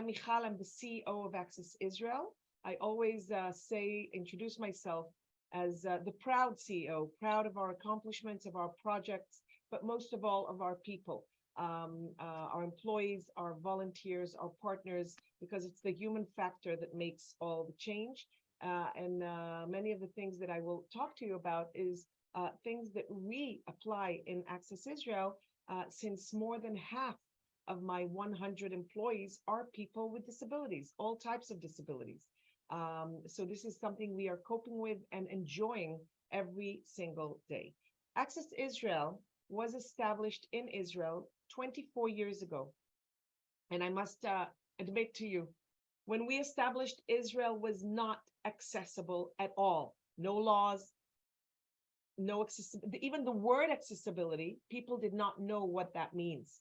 I'm Michal, I'm the CEO of Access Israel. I always introduce myself as the proud CEO, proud of our accomplishments, of our projects, but most of all of our people, our employees, our volunteers, our partners, because it's the human factor that makes all the change. And many of the things that I will talk to you about is things that we apply in Access Israel, since more than half of my 100 employees are people with disabilities, all types of disabilities. So this is something we are coping with and enjoying every single day. Access Israel was established in Israel 24 years ago. And I must admit to you, when we established, Israel was not accessible at all. No laws, no accessibility. Even the word accessibility, people did not know what that means.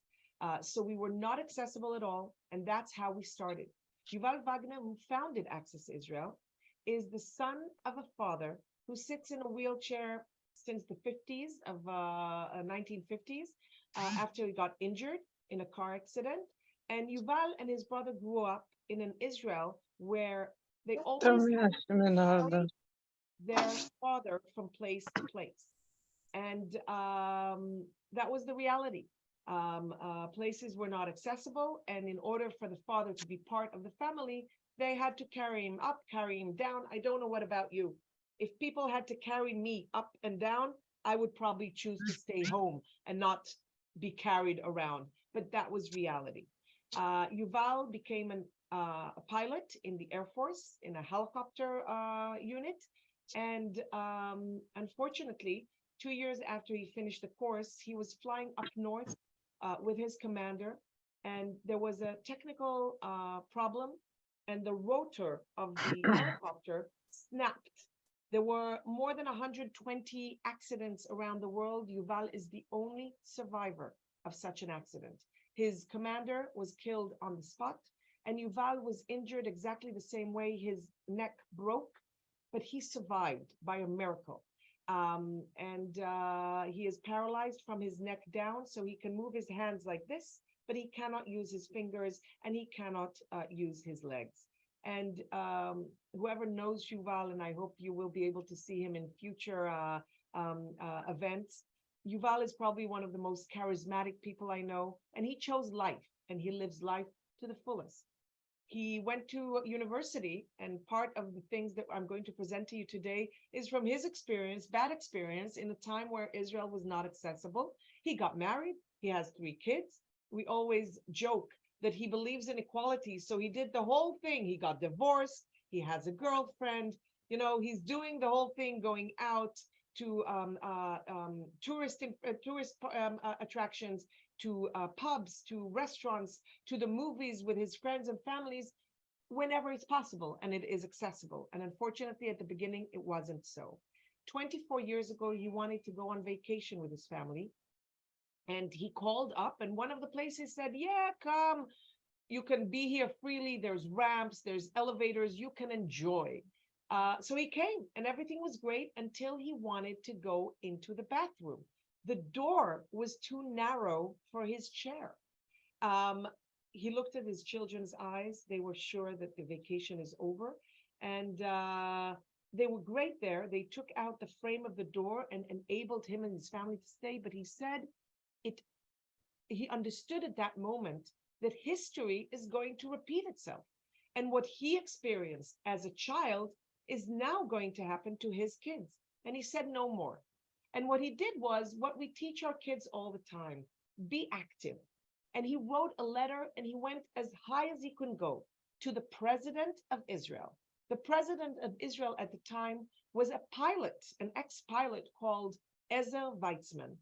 So we were not accessible at all, and that's how we started. Yuval Wagner, who founded Access Israel, is the son of a father who sits in a wheelchair since the 50s of 1950s, after he got injured in a car accident. And Yuval and his brother grew up in an Israel where they always had their father from place to place. And that was the reality. Places were not accessible, and in order for the father to be part of the family, they had to carry him up, carry him down. I don't know what about you. If people had to carry me up and down, I would probably choose to stay home and not be carried around. But that was reality. Yuval became a pilot in the Air Force in a helicopter unit. And unfortunately, 2 years after he finished the course, he was flying up north with his commander, and there was a technical problem, and the rotor of the helicopter snapped. There were more than 120 accidents around the world. Yuval is the only survivor of such an accident. His commander was killed on the spot, and Yuval was injured exactly the same way. His neck broke, but he survived by a miracle. He is paralyzed from his neck down, so he can move his hands like this, but he cannot use his fingers, and he cannot use his legs. And whoever knows Yuval, and I hope you will be able to see him in future events, Yuval is probably one of the most charismatic people I know, and he chose life, and he lives life to the fullest. He went to university, and part of the things that I'm going to present to you today is from his experience, bad experience, in a time where Israel was not accessible. He got married. He has 3 kids. We always joke that he believes in equality, so he did the whole thing. He got divorced. He has a girlfriend. You know, he's doing the whole thing, going out to tourist attractions, to pubs, to restaurants, to the movies with his friends and families, whenever it's possible and it is accessible. And unfortunately, at the beginning, it wasn't so. 24 years ago, he wanted to go on vacation with his family. And he called up, and one of the places said, yeah, come, you can be here freely. There's ramps, there's elevators, you can enjoy. So he came, and everything was great until he wanted to go into the bathroom. The door was too narrow for his chair. He looked at his children's eyes. They were sure that the vacation is over. And they were great there. They took out the frame of the door and enabled him and his family to stay. But he said he understood at that moment that history is going to repeat itself. And what he experienced as a child is now going to happen to his kids. And he said no more. And what he did was what we teach our kids all the time: be active. And he wrote a letter, and he went as high as he could go to the president of Israel. The president of Israel at the time was a pilot, an ex-pilot called Ezer Weizmann.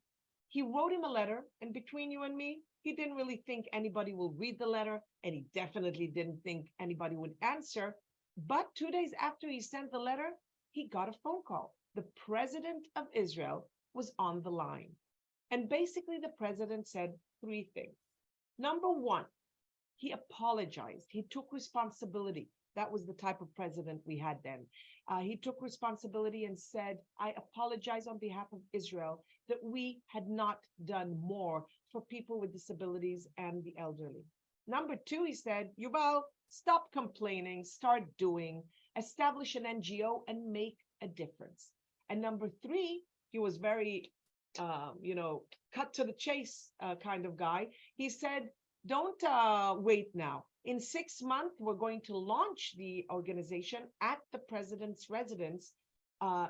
He wrote him a letter, and between you and me, he didn't really think anybody will read the letter, and he definitely didn't think anybody would answer. But 2 days after he sent the letter, he got a phone call. The president of Israel was on the line. And basically, the president said 3 things. Number 1, he apologized. He took responsibility. That was the type of president we had then. He took responsibility and said, I apologize on behalf of Israel that we had not done more for people with disabilities and the elderly. Number two, he said, Yuval, stop complaining, start doing, establish an NGO and make a difference. And number three, he was very, cut to the chase kind of guy. He said, don't wait now. In 6 months, we're going to launch the organization at the president's residence.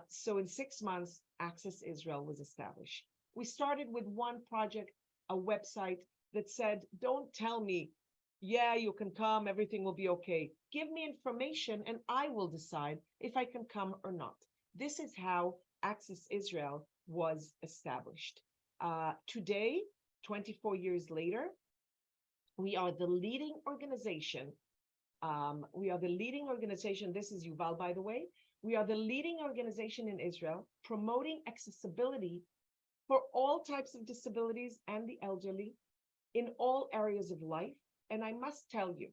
So in 6 months, Access Israel was established. We started with one project, a website that said, don't tell me, yeah, you can come, everything will be okay. Give me information and I will decide if I can come or not. This is how Access Israel was established. Today, 24 years later, we are the leading organization. This is Yuval, by the way. We are the leading organization in Israel promoting accessibility for all types of disabilities and the elderly in all areas of life. And I must tell you,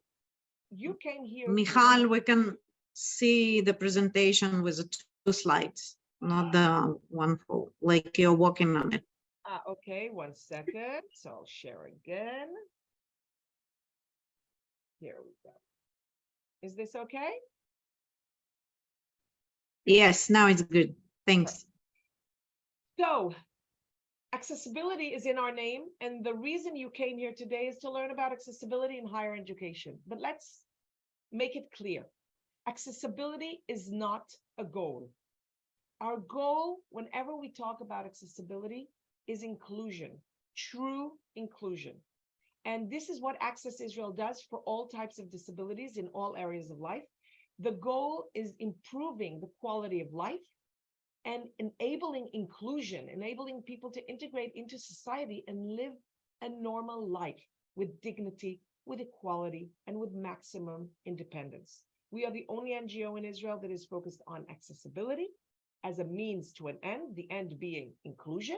you came here. Michal, we can see the presentation with the 2 slides, not the one for, like you're working on it. Okay, 1 second. So I'll share again. Here we go. Is this okay? Yes, now it's good. Thanks. So, accessibility is in our name, and the reason you came here today is to learn about accessibility in higher education. But let's make it clear. Accessibility is not a goal. Our goal, whenever we talk about accessibility, is inclusion, true inclusion. And this is what Access Israel does for all types of disabilities in all areas of life. The goal is improving the quality of life and enabling inclusion, enabling people to integrate into society and live a normal life with dignity, with equality, and with maximum independence. We are the only NGO in Israel that is focused on accessibility as a means to an end, the end being inclusion,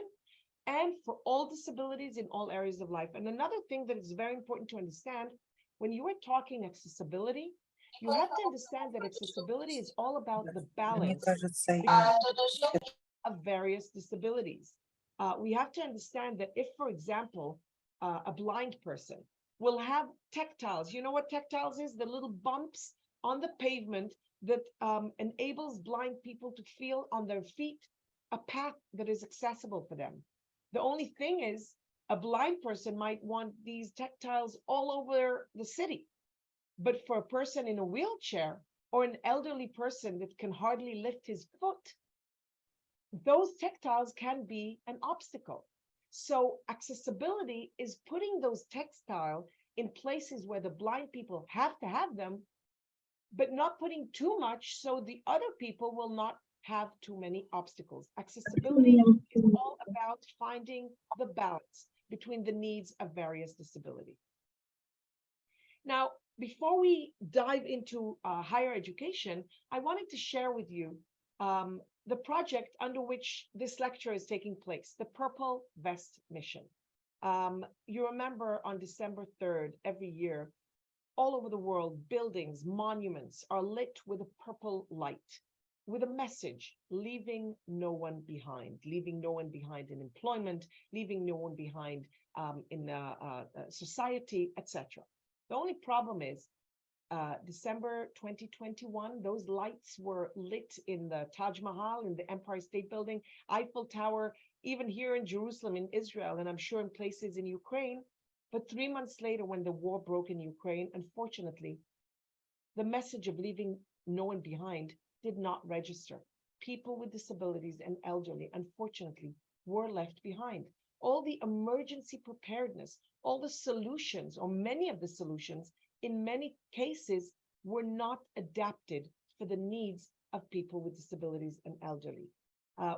and for all disabilities in all areas of life. And another thing that is very important to understand, when you are talking accessibility, you have to understand that accessibility is all about the balance of various disabilities. We have to understand that if, for example, a blind person will have tactiles, you know what tactiles is? The little bumps on the pavement that enables blind people to feel on their feet a path that is accessible for them. The only thing is, a blind person might want these tactiles all over the city. But for a person in a wheelchair or an elderly person that can hardly lift his foot, those tactiles can be an obstacle. So accessibility is putting those tactiles in places where the blind people have to have them, but not putting too much so the other people will not have too many obstacles. Accessibility is all about finding the balance between the needs of various disabilities. Now, before we dive into higher education, I wanted to share with you the project under which this lecture is taking place, the Purple Vest Mission. You remember on December 3rd, every year, all over the world, buildings, monuments are lit with a purple light, with a message, leaving no one behind in employment, leaving no one behind in society, etc. The only problem is December 2021, those lights were lit in the Taj Mahal, in the Empire State Building, Eiffel Tower, even here in Jerusalem, in Israel, and I'm sure in places in Ukraine. But 3 months later, when the war broke in Ukraine, unfortunately, the message of leaving no one behind did not register. People with disabilities and elderly, unfortunately, were left behind. All the emergency preparedness, all the solutions, or many of the solutions, in many cases, were not adapted for the needs of people with disabilities and elderly.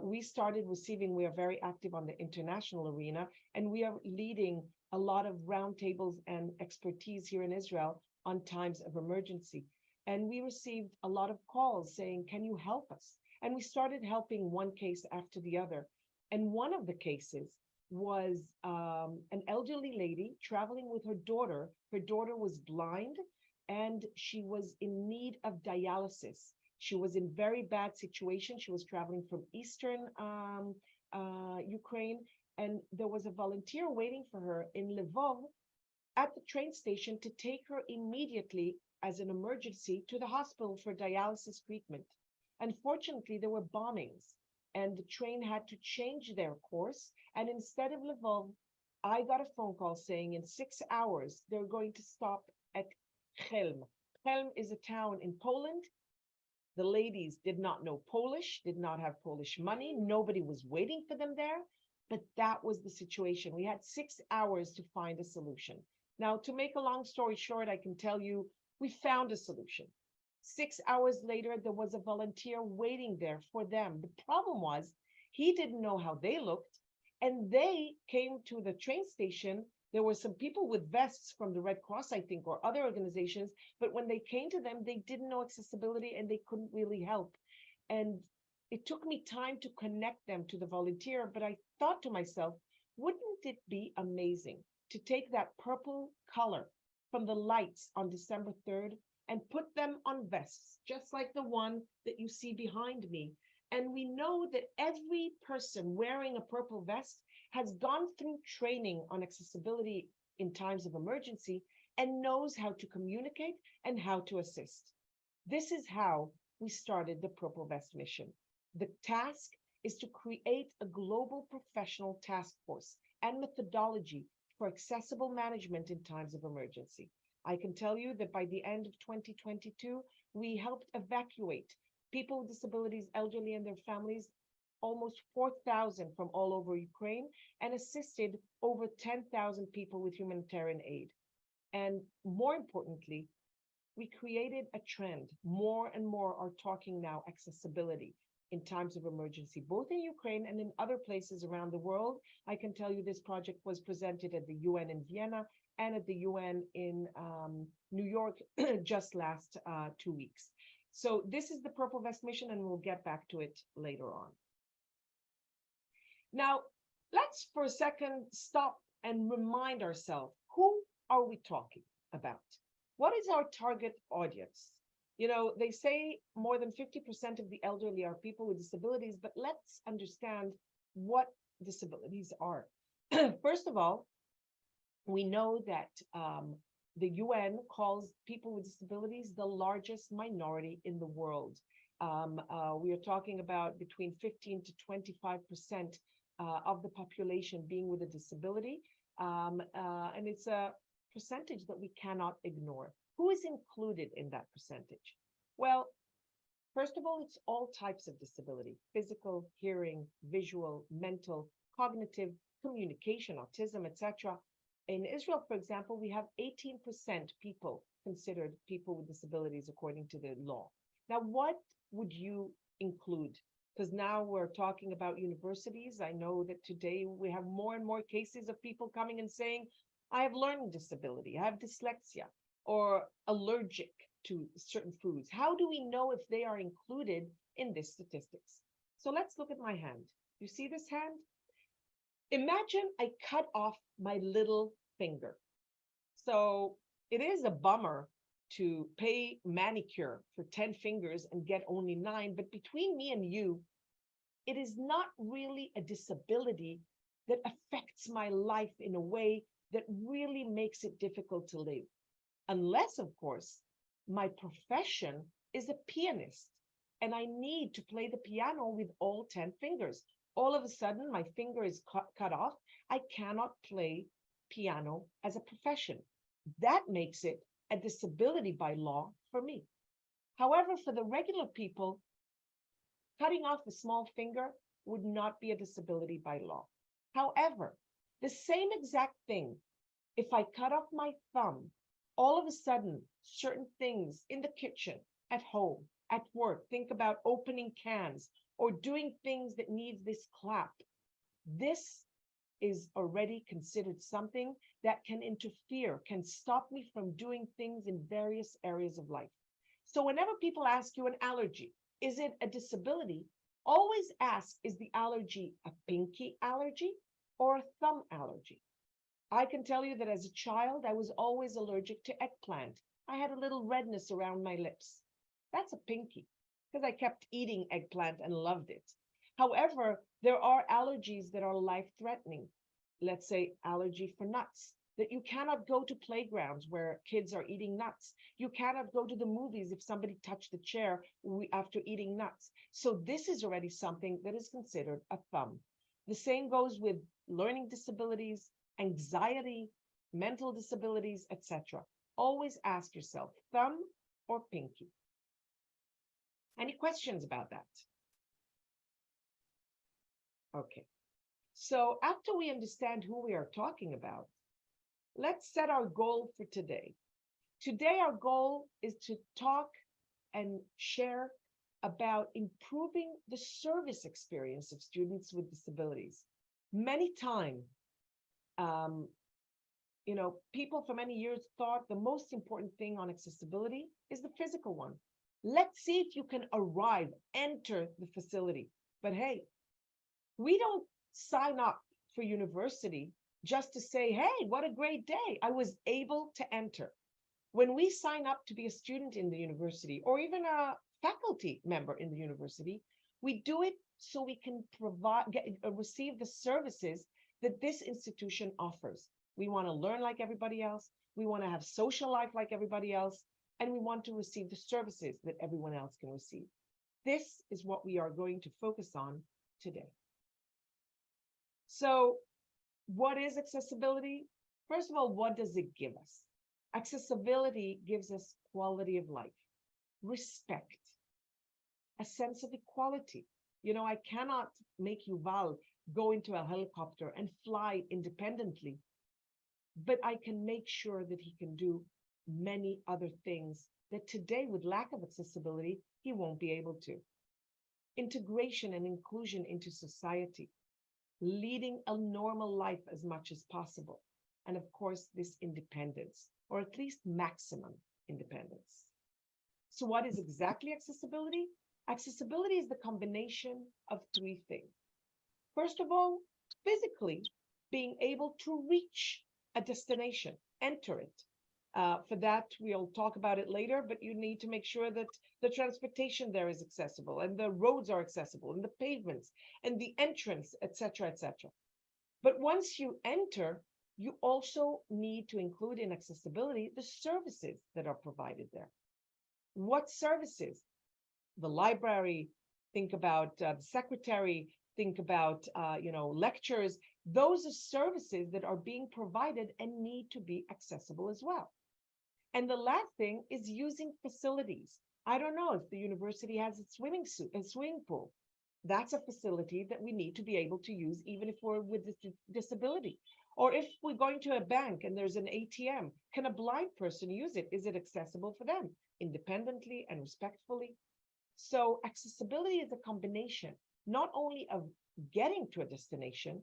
We started receiving, we are very active on the international arena, and we are leading a lot of roundtables and expertise here in Israel on times of emergency. And we received a lot of calls saying, can you help us? And we started helping one case after the other. And one of the cases was an elderly lady traveling with her daughter. Her daughter was blind and she was in need of dialysis. She was in very bad situation. She was traveling from Eastern Ukraine, and there was a volunteer waiting for her in Lvov at the train station to take her immediately as an emergency to the hospital for dialysis treatment. Unfortunately, there were bombings and the train had to change their course. And instead of Lvov, I got a phone call saying in 6 hours, they're going to stop at Chelm. Chelm is a town in Poland. The ladies did not know Polish, did not have Polish money. Nobody was waiting for them there, but that was the situation. We had 6 hours to find a solution. Now, to make a long story short, I can tell you, we found a solution. 6 hours later, there was a volunteer waiting there for them. The problem was, he didn't know how they looked, and they came to the train station. There were some people with vests from the Red Cross, I think, or other organizations, but when they came to them, they didn't know accessibility and they couldn't really help. And it took me time to connect them to the volunteer, but I thought to myself, wouldn't it be amazing to take that purple color from the lights on December 3rd and put them on vests, just like the one that you see behind me. And we know that every person wearing a purple vest has gone through training on accessibility in times of emergency and knows how to communicate and how to assist. This is how we started the Purple Vest mission. The task is to create a global professional task force and methodology for accessible management in times of emergency. I can tell you that by the end of 2022, we helped evacuate people with disabilities, elderly and their families, almost 4,000 from all over Ukraine, and assisted over 10,000 people with humanitarian aid. And more importantly, we created a trend. More and more are talking now accessibility in times of emergency, both in Ukraine and in other places around the world. I can tell you this project was presented at the UN in Vienna and at the UN in New York just last 2 weeks. So this is the Purple Vest mission, and we'll get back to it later on. Now, let's for a second stop and remind ourselves, who are we talking about? What is our target audience? You know, they say more than 50% of the elderly are people with disabilities, but let's understand what disabilities are. First of all, we know that the UN calls people with disabilities the largest minority in the world. We are talking about between 15 to 25% of the population being with a disability. And it's a percentage that we cannot ignore. Who is included in that percentage? Well, first of all, it's all types of disability: physical, hearing, visual, mental, cognitive, communication, autism, etc. In Israel, for example, we have 18% people considered people with disabilities according to the law. Now, what would you include? Because now we're talking about universities. I know that today we have more and more cases of people coming and saying, I have learning disability, I have dyslexia, or allergic to certain foods. How do we know if they are included in this statistics? So let's look at my hand. You see this hand? Imagine I cut off my little finger. So it is a bummer to pay manicure for 10 fingers and get only 9, but between me and you, it is not really a disability that affects my life in a way that really makes it difficult to live. Unless, of course, my profession is a pianist and I need to play the piano with all 10 fingers. All of a sudden, my finger is cut off. I cannot play piano as a profession. That makes it a disability by law for me. However, for the regular people, cutting off a small finger would not be a disability by law. However, the same exact thing, if I cut off my thumb, all of a sudden, certain things in the kitchen, at home, at work, think about opening cans or doing things that need this clap. This is already considered something that can interfere, can stop me from doing things in various areas of life. So whenever people ask you an allergy, is it a disability? Always ask, is the allergy a pinky allergy or a thumb allergy? I can tell you that as a child, I was always allergic to eggplant. I had a little redness around my lips. That's a pinky, because I kept eating eggplant and loved it. However, there are allergies that are life-threatening. Let's say allergy for nuts. that you cannot go to playgrounds where kids are eating nuts. You cannot go to the movies if somebody touched the chair after eating nuts. So this is already something that is considered a thumb. The same goes with learning disabilities, anxiety, mental disabilities, etc. Always ask yourself, thumb or pinky? Any questions about that? Okay. So after we understand who we are talking about, let's set our goal for today. Today, our goal is to talk and share about improving the service experience of students with disabilities. Many times, people for many years thought the most important thing on accessibility is the physical one. Let's see if you can enter the facility. But hey, we don't sign up for university just to say, hey, what a great day, I was able to enter. When we sign up to be a student in the university or even a faculty member in the university, we do it so we can receive the services that this institution offers. We want to learn like everybody else. We want to have social life like everybody else. And we want to receive the services that everyone else can receive. This is what we are going to focus on today. So what is accessibility? First of all, what does it give us? Accessibility gives us quality of life, respect, a sense of equality. I cannot make Yuval go into a helicopter and fly independently, but I can make sure that he can do many other things that today, with lack of accessibility, he won't be able to. Integration and inclusion into society, leading a normal life as much as possible. And of course, this independence, or at least maximum independence. So what is exactly accessibility? Accessibility is the combination of three things. First of all, physically being able to reach a destination, enter it. For that, we'll talk about it later, but you need to make sure that the transportation there is accessible and the roads are accessible and the pavements and the entrance, etc., etc. But once you enter, you also need to include in accessibility the services that are provided there. What services? The library, think about the secretary, think about lectures. Those are services that are being provided and need to be accessible as well. And the last thing is using facilities. I don't know if the university has a swimming pool. That's a facility that we need to be able to use even if we're with a disability. Or if we're going to a bank and there's an ATM, can a blind person use it? Is it accessible for them independently and respectfully? So accessibility is a combination, not only of getting to a destination,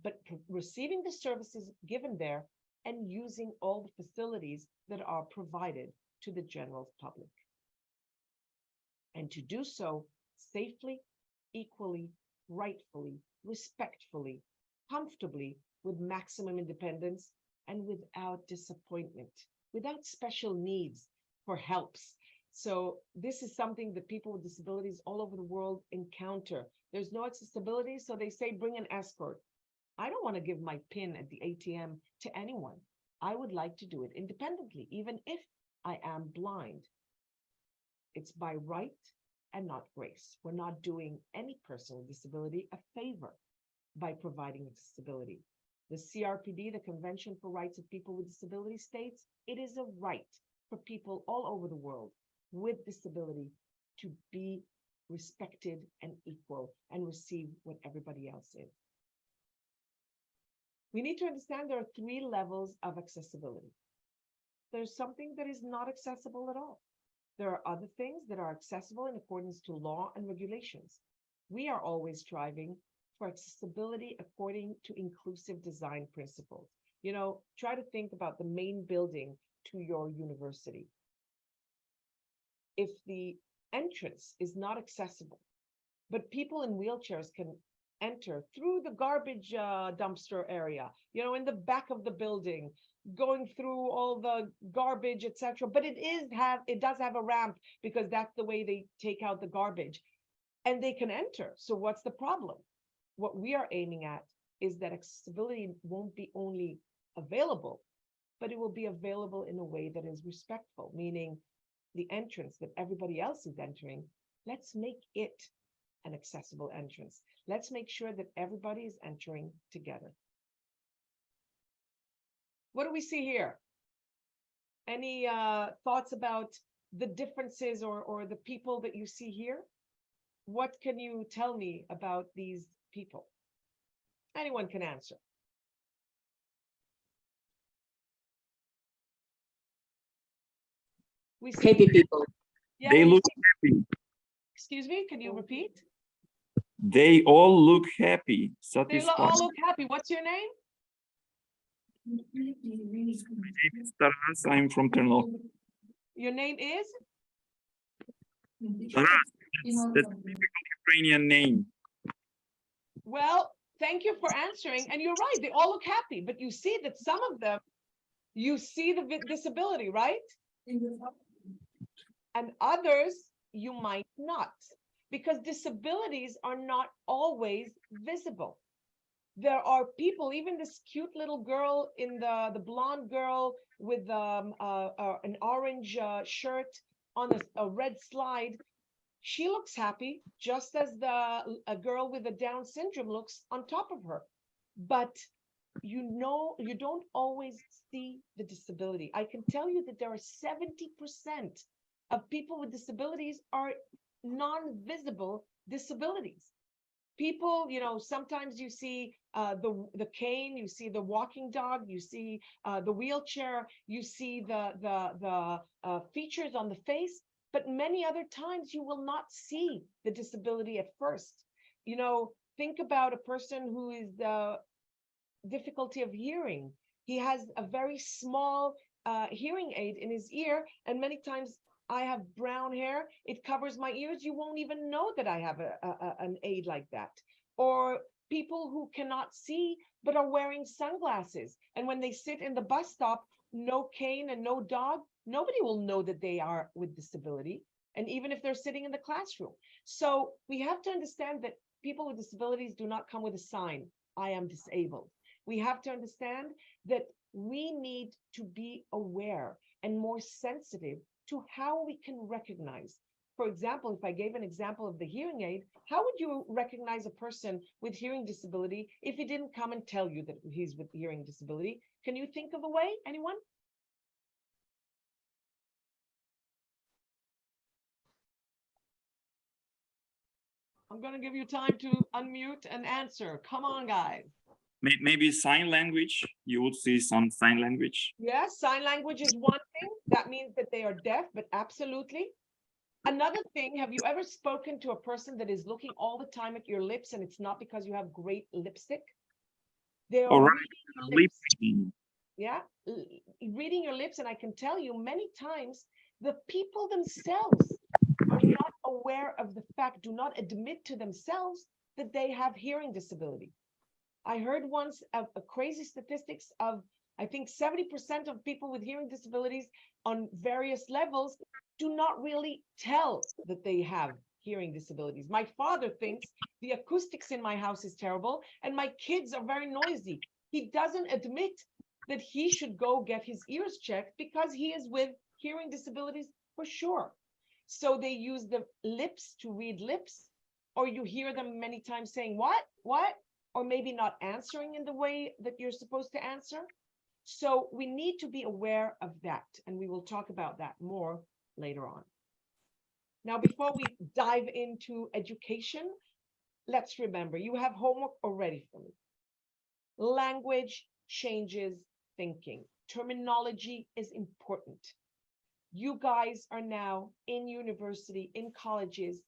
but receiving the services given there and using all the facilities that are provided to the general public. And to do so safely, equally, rightfully, respectfully, comfortably, with maximum independence, and without disappointment, without special needs for helps. So this is something that people with disabilities all over the world encounter. There's no accessibility, so they say, bring an escort. I don't want to give my PIN at the ATM to anyone. I would like to do it independently, even if I am blind. It's by right and not grace. We're not doing any person with disability a favor by providing accessibility. The CRPD, the Convention for Rights of People with Disabilities, states it is a right for people all over the world with disability to be respected and equal and receive what everybody else is. We need to understand there are three levels of accessibility. There's something that is not accessible at all. There are other things that are accessible in accordance to law and regulations. We are always striving for accessibility according to inclusive design principles. Try to think about the main building to your university. If the entrance is not accessible, but people in wheelchairs can enter through the garbage dumpster area, in the back of the building, going through all the garbage, etc. But it does have a ramp because that's the way they take out the garbage, and they can enter. So what's the problem? What we are aiming at is that accessibility won't be only available, but it will be available in a way that is respectful, meaning the entrance that everybody else is entering, let's make it an accessible entrance. Let's make sure that everybody is entering together. What do we see here? Any thoughts about the differences or the people that you see here? What can you tell me about these people? Anyone can answer. We see Happy people. Yeah, They we look see- happy. Excuse me, can you repeat? They all look happy, They satisfied. all look happy. What's your name? Taras, I'm from Ternopil. Your name is? Taras, that's a typical Ukrainian name. Well, thank you for answering. And you're right, they all look happy, but you see that some of them, you see the disability, right? And others, you might not, because disabilities are not always visible. There are people, even this cute little girl in the blonde girl with an orange shirt on a red slide, she looks happy, just as a girl with a Down syndrome looks on top of her. But you know, you don't always see the disability. I can tell you that there are 70% of people with disabilities are non-visible disabilities. People, you know, sometimes you see the cane, you see the walking dog, you see the wheelchair, you see the features on the face, but many other times you will not see the disability at first. You know, think about a person who is difficulty of hearing. He has a very small hearing aid in his ear, and many times I have brown hair, it covers my ears, you won't even know that I have an aid like that. Or people who cannot see but are wearing sunglasses, and when they sit in the bus stop, no cane and no dog, nobody will know that they are with disability, and even if they're sitting in the classroom. So we have to understand that people with disabilities do not come with a sign, I am disabled. We have to understand that we need to be aware and more sensitive to how we can recognize. For example, if I gave an example of the hearing aid, how would you recognize a person with hearing disability if he didn't come and tell you that he's with hearing disability? Can you think of a way, anyone? I'm going to give you time to unmute and answer. Come on, guys. Maybe sign language. You would see some sign language. Yes, sign language is one thing. That means that they are deaf, but absolutely. Another thing, have you ever spoken to a person that is looking all the time at your lips and it's not because you have great lipstick? They are All right. reading your Lip lips. reading. Yeah, reading your lips. And I can tell you many times the people themselves are not aware of the fact, do not admit to themselves that they have hearing disability. I heard once a crazy statistics of, I think 70% of people with hearing disabilities on various levels do not really tell that they have hearing disabilities. My father thinks the acoustics in my house is terrible and my kids are very noisy. He doesn't admit that he should go get his ears checked because he is with hearing disabilities for sure. So they use the lips to read lips, or you hear them many times saying, what? Or maybe not answering in the way that you're supposed to answer. So we need to be aware of that, and we will talk about that more later on. Now, before we dive into education, let's remember, you have homework already for me. Language changes thinking. Terminology is important. You guys are now in university, in colleges.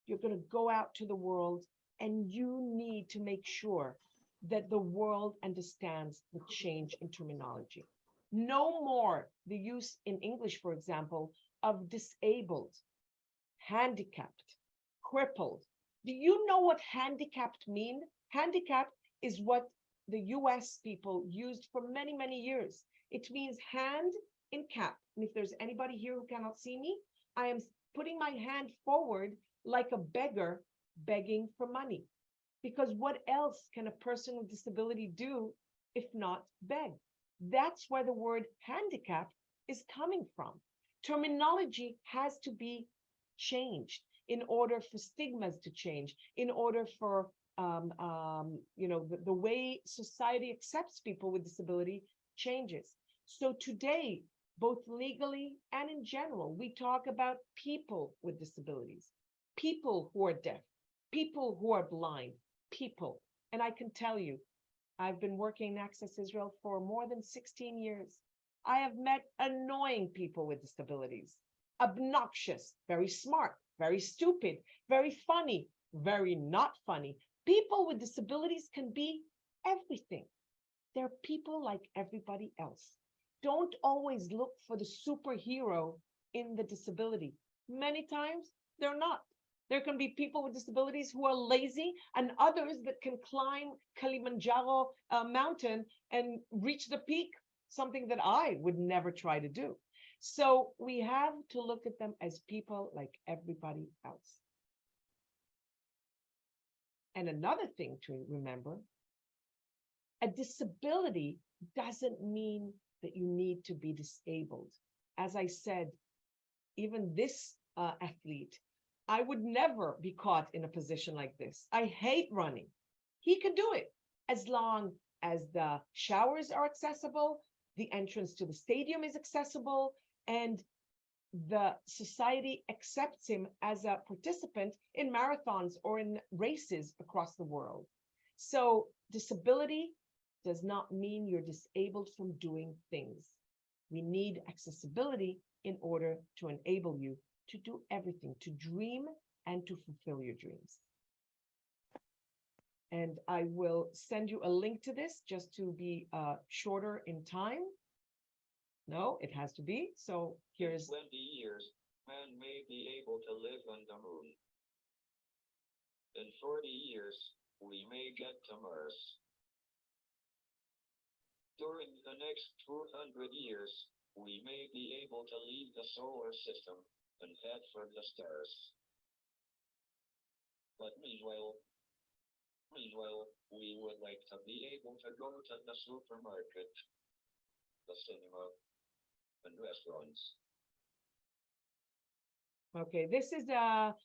You're going to go out to the world, and you need to make sure that the world understands the change in terminology. No more the use in English, for example, of disabled, handicapped, crippled. Do you know what handicapped mean? Handicapped is what the US people used for many, many years. It means hand in cap. And if there's anybody here who cannot see me, I am putting my hand forward like a beggar begging for money. Because what else can a person with disability do if not beg? That's where the word handicap is coming from. Terminology has to be changed in order for stigmas to change, in order for the way society accepts people with disability changes. So today, both legally and in general, we talk about people with disabilities, people who are deaf, people who are blind, people. And I can tell you, I've been working in Access Israel for more than 16 years. I have met annoying people with disabilities, obnoxious, very smart, very stupid, very funny, very not funny. People with disabilities can be everything. They're people like everybody else. Don't always look for the superhero in the disability. Many times they're not. There can be people with disabilities who are lazy and others that can climb Kilimanjaro mountain and reach the peak, something that I would never try to do. So we have to look at them as people like everybody else. And another thing to remember, a disability doesn't mean that you need to be disabled. As I said, even this athlete, I would never be caught in a position like this. I hate running. He can do it as long as the showers are accessible, the entrance to the stadium is accessible, and the society accepts him as a participant in marathons or in races across the world. So disability does not mean you're disabled from doing things. We need accessibility in order to enable you to do everything, to dream and to fulfill your dreams. And I will send you a link to this just to be shorter in time. No, it has to be. So here's 20 years, man may be able to live on the moon. In 40 years, we may get to Mars. During the next 200 years, we may be able to leave the solar system and head for the stars. But meanwhile, we would like to be able to go to the supermarket, the cinema, and restaurants. Okay, this is a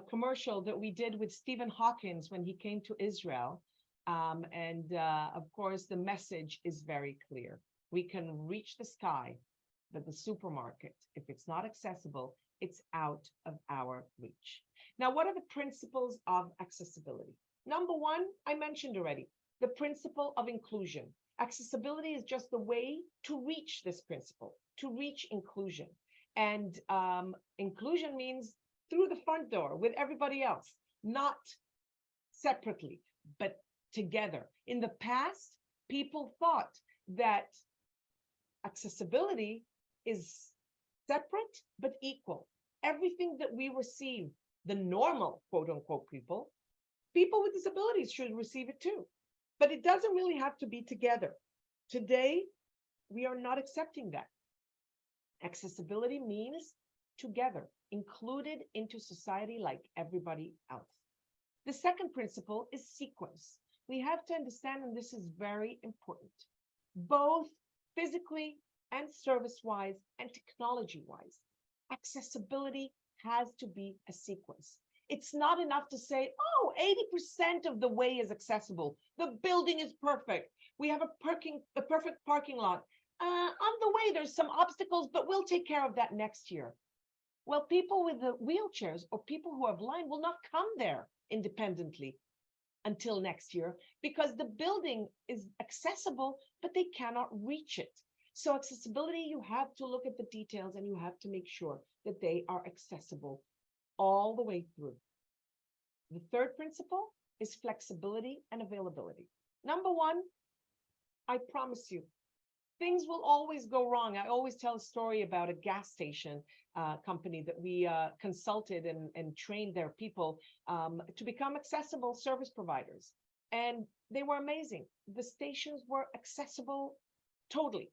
commercial that we did with Stephan Hawking when he came to Israel. Of course, the message is very clear. We can reach the sky, but the supermarket, if it's not accessible, it's out of our reach. Now, what are the principles of accessibility? Number one, I mentioned already, the principle of inclusion. Accessibility is just the way to reach this principle, to reach inclusion. And inclusion means through the front door with everybody else, not separately, but together. In the past, people thought that accessibility is separate but equal. Everything that we receive, the normal quote unquote people with disabilities should receive it too. But it doesn't really have to be together. Today, we are not accepting that. Accessibility means together, included into society like everybody else. The second principle is sequence. We have to understand, and this is very important, both physically and service-wise and technology-wise, accessibility has to be a sequence. It's not enough to say, oh, 80% of the way is accessible. The building is perfect. We have a perfect parking lot. On the way, there's some obstacles, but we'll take care of that next year. Well, people with the wheelchairs or people who are blind will not come there independently until next year because the building is accessible, but they cannot reach it. So accessibility, you have to look at the details and you have to make sure that they are accessible all the way through. The third principle is flexibility and availability. Number one, I promise you, things will always go wrong. I always tell a story about a gas station company that we consulted and trained their people to become accessible service providers. And they were amazing. The stations were accessible totally.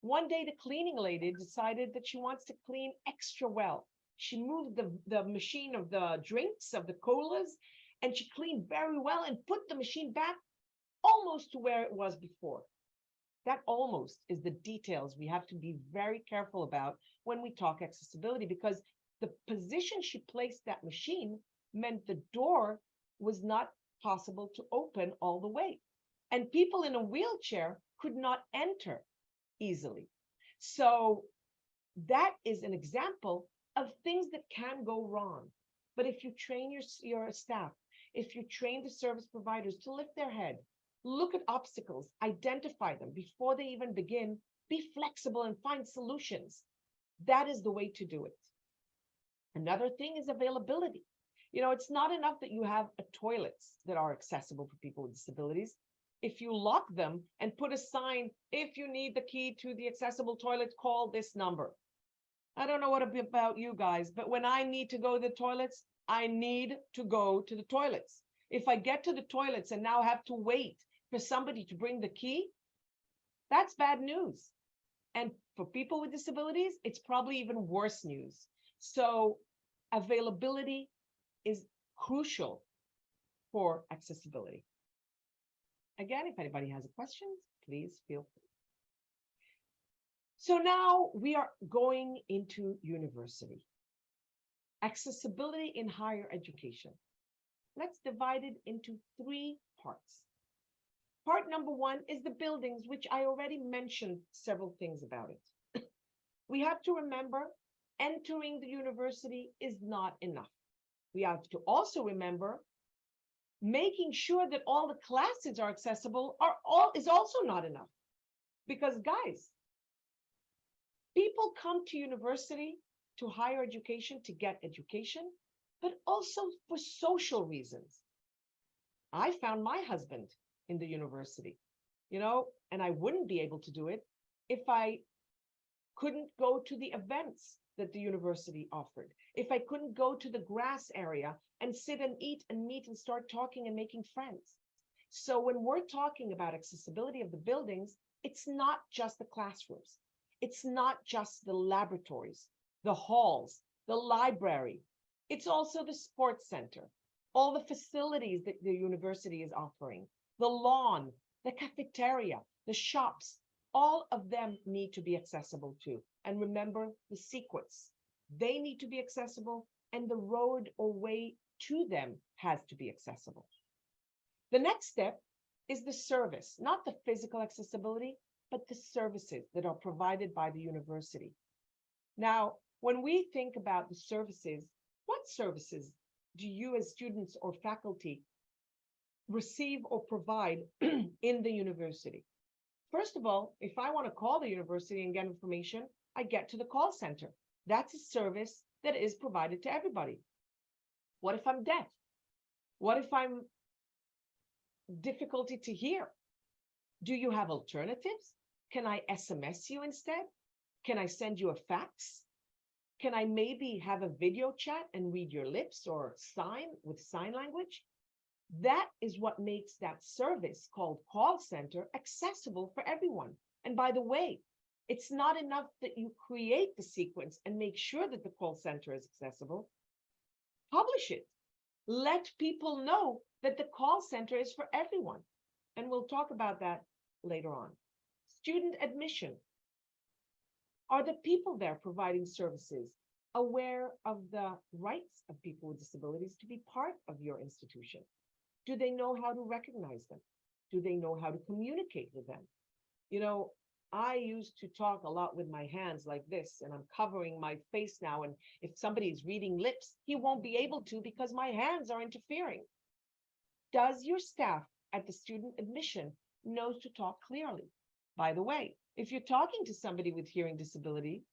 One day, the cleaning lady decided that she wants to clean extra well. She moved the machine of the drinks, of the colas, and she cleaned very well and put the machine back almost to where it was before. That almost is the details we have to be very careful about when we talk accessibility, because the position she placed that machine meant the door was not possible to open all the way. And people in a wheelchair could not enter easily. So that is an example of things that can go wrong. But if you train your staff, if you train the service providers to lift their head, look at obstacles, identify them before they even begin, be flexible and find solutions. That is the way to do it. Another thing is availability. You know, it's not enough that you have toilets that are accessible for people with disabilities. If you lock them and put a sign, if you need the key to the accessible toilet, call this number. I don't know what about you guys, but when I need to go to the toilets, I need to go to the toilets. If I get to the toilets and now have to wait for somebody to bring the key, that's bad news. And for people with disabilities, it's probably even worse news. So availability is crucial for accessibility. Again, if anybody has questions, please feel free. So now we are going into university. Accessibility in higher education. Let's divide it into 3 parts. Part number 1 is the buildings, which I already mentioned several things about it. We have to remember entering the university is not enough. We have to also remember making sure that all the classes are accessible is also not enough. Because guys, people come to university, to higher education, to get education, but also for social reasons. I found my husband in the university, you know, and I wouldn't be able to do it if I couldn't go to the events that the university offered, if I couldn't go to the grass area and sit and eat and meet and start talking and making friends. So when we're talking about accessibility of the buildings, it's not just the classrooms. It's not just the laboratories, the halls, the library. It's also the sports center, all the facilities that the university is offering, the lawn, the cafeteria, the shops, all of them need to be accessible too. And remember the sequence. They need to be accessible and the road or way to them has to be accessible. The next step is the service, not the physical accessibility, but the services that are provided by the university. Now, when we think about the services, what services do you as students or faculty receive or provide in the university? First of all, if I want to call the university and get information, I get to the call center. That's a service that is provided to everybody. What if I'm deaf? What if I'm difficulty to hear? Do you have alternatives? Can I SMS you instead? Can I send you a fax? Can I maybe have a video chat and read your lips or sign with sign language? That is what makes that service called call center accessible for everyone. And by the way, it's not enough that you create the sequence and make sure that the call center is accessible. Publish it. Let people know that the call center is for everyone. And we'll talk about that later on. Student admission. Are the people there providing services aware of the rights of people with disabilities to be part of your institution? Do they know how to recognize them? Do they know how to communicate with them? You know, I used to talk a lot with my hands like this, and I'm covering my face now. And if somebody is reading lips, he won't be able to because my hands are interfering. Does your staff at the student admission know to talk clearly? By the way, if you're talking to somebody with hearing disability,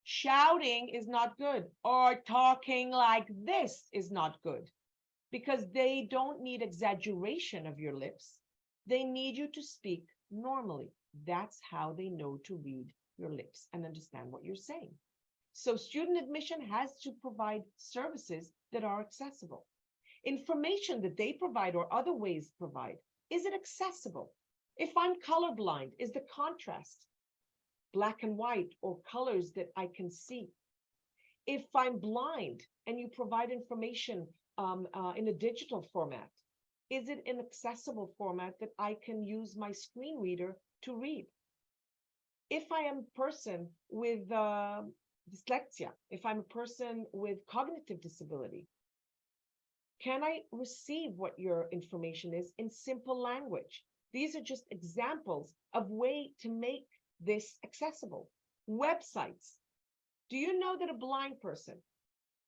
shouting is not good, or talking like this is not good, because they don't need exaggeration of your lips. They need you to speak normally. That's how they know to read your lips and understand what you're saying. So student admission has to provide services that are accessible. Information that they provide or other ways provide, is it accessible? If I'm colorblind, is the contrast black and white or colors that I can see? If I'm blind and you provide information in a digital format, is it an accessible format that I can use my screen reader to read? If I am a person with dyslexia, if I'm a person with cognitive disability, can I receive what your information is in simple language? These are just examples of way to make this accessible. Websites. Do you know that a blind person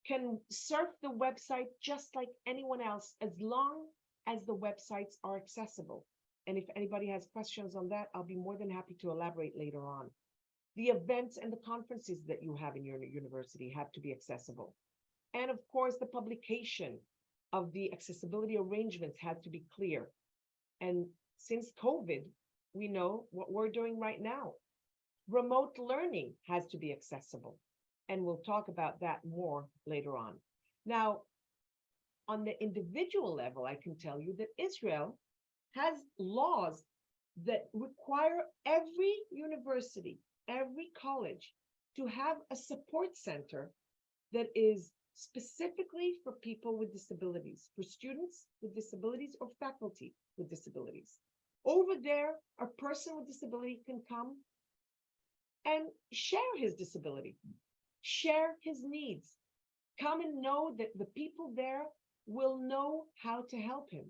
can surf the website just like anyone else as long as the websites are accessible? And if anybody has questions on that, I'll be more than happy to elaborate later on. The events and the conferences that you have in your university have to be accessible. And of course, the publication of the accessibility arrangements has to be clear. And since COVID, we know what we're doing right now. Remote learning has to be accessible. And we'll talk about that more later on. Now, on the individual level, I can tell you that Israel has laws that require every university, every college to have a support center that is specifically for people with disabilities, for students with disabilities or faculty with disabilities. Over there, a person with disability can come and share his disability, share his needs, come and know that the people there will know how to help him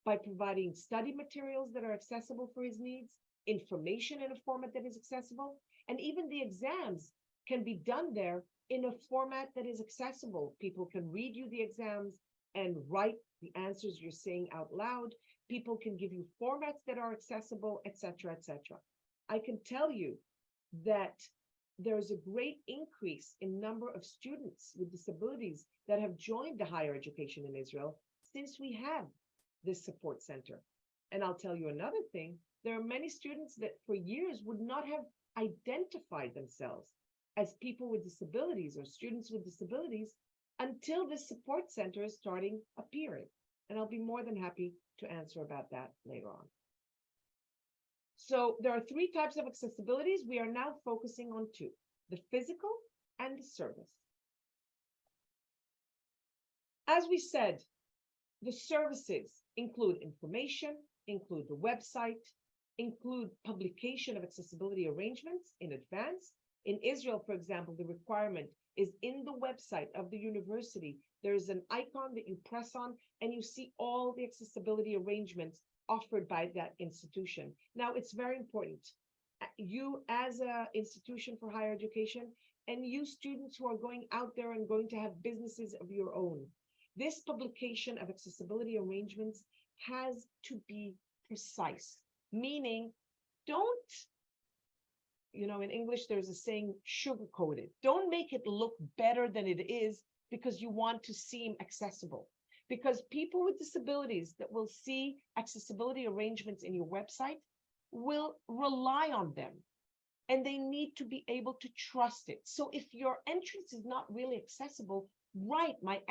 by providing study materials that are accessible for his needs, information in a format that is accessible, and even the exams can be done there in a format that is accessible. People can read you the exams and write the answers you're saying out loud. People can give you formats that are accessible, etc., etc. I can tell you that there's a great increase in number of students with disabilities that have joined the higher education in Israel since we have this support center. And I'll tell you another thing, there are many students that for years would not have identified themselves as people with disabilities or students with disabilities until this support center is starting appearing. And I'll be more than happy to answer about that later on. So there are three types of accessibilities. We are now focusing on two, the physical and the service. As we said, the services include information, include the website, include publication of accessibility arrangements in advance. In Israel, for example, the requirement is in the website of the university. There's an icon that you press on and you see all the accessibility arrangements offered by that institution. Now, it's very important. You as an institution for higher education and you students who are going out there and going to have businesses of your own, this publication of accessibility arrangements has to be precise, meaning don't, in English, there's a saying, sugarcoat it. Don't make it look better than it is because you want to seem accessible. Because people with disabilities that will see accessibility arrangements in your website will rely on them and they need to be able to trust it. So if your entrance is not really accessible, right, my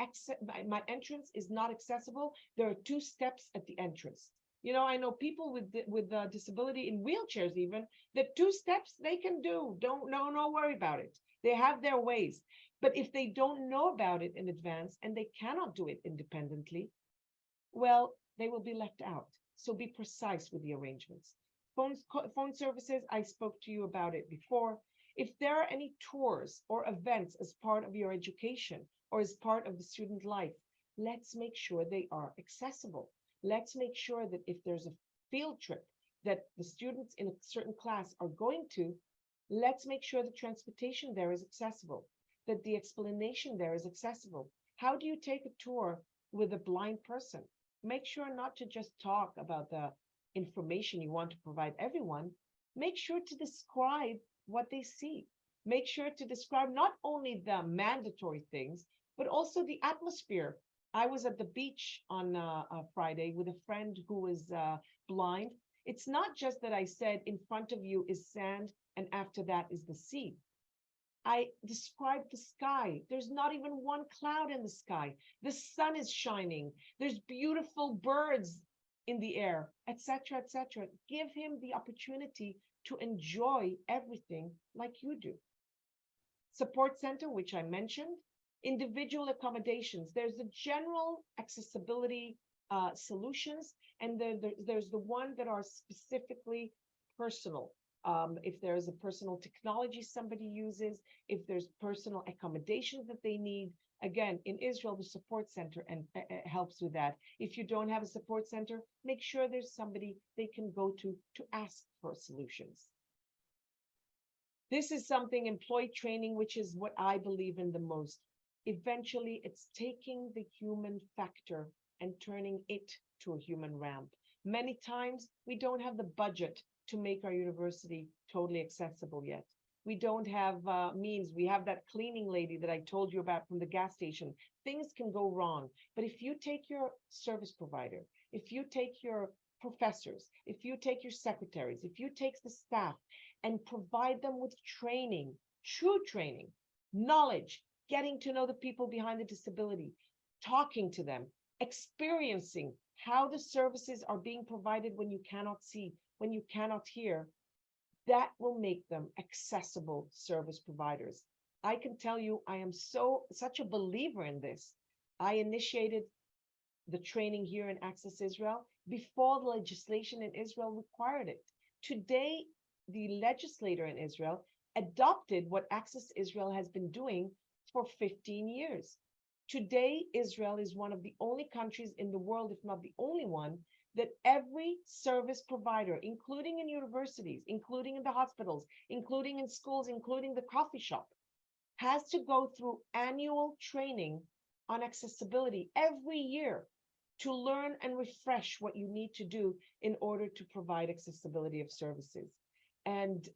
entrance is not accessible. There are two steps at the entrance. I know people with disability in wheelchairs even, that two steps they can do. Don't worry about it. They have their ways. But if they don't know about it in advance and they cannot do it independently, well, they will be left out. So be precise with the arrangements. Phone services, I spoke to you about it before. If there are any tours or events as part of your education or as part of the student life, let's make sure they are accessible. Let's make sure that if there's a field trip that the students in a certain class are going to, let's make sure the transportation there is accessible, that the explanation there is accessible. How do you take a tour with a blind person? Make sure not to just talk about the information you want to provide everyone. Make sure to describe what they see. Make sure to describe not only the mandatory things, but also the atmosphere. I was at the beach on a Friday with a friend who was blind. It's not just that I said in front of you is sand and after that is the sea. I described the sky. There's not even one cloud in the sky. The sun is shining. There's beautiful birds in the air, etc., etc. Give him the opportunity to enjoy everything like you do. Support center, which I mentioned, individual accommodations. There's the general accessibility solutions, and there's the one that are specifically personal. if there is a personal technology somebody uses, if there's personal accommodations that they need. Again, in Israel, the support center and helps with that. If you don't have a support center, make sure there's somebody they can go to ask for solutions. This is something, employee training, which is what I believe in the most. Eventually, it's taking the human factor and turning it to a human ramp. Many times, we don't have the budget to make our university totally accessible yet. We don't have means. We have that cleaning lady that I told you about from the gas station. Things can go wrong. But if you take your service provider, if you take your professors, if you take your secretaries, if you take the staff and provide them with training, true training, knowledge, getting to know the people behind the disability, talking to them, experiencing how the services are being provided when you cannot see, when you cannot hear, that will make them accessible service providers. I can tell you, I am such a believer in this. I initiated the training here in Access Israel before the legislation in Israel required it. Today, the legislator in Israel adopted what Access Israel has been doing for 15 years. Today, Israel is one of the only countries in the world, if not the only one, that every service provider, including in universities, including in the hospitals, including in schools, including the coffee shop, has to go through annual training on accessibility every year to learn and refresh what you need to do in order to provide accessibility of services. And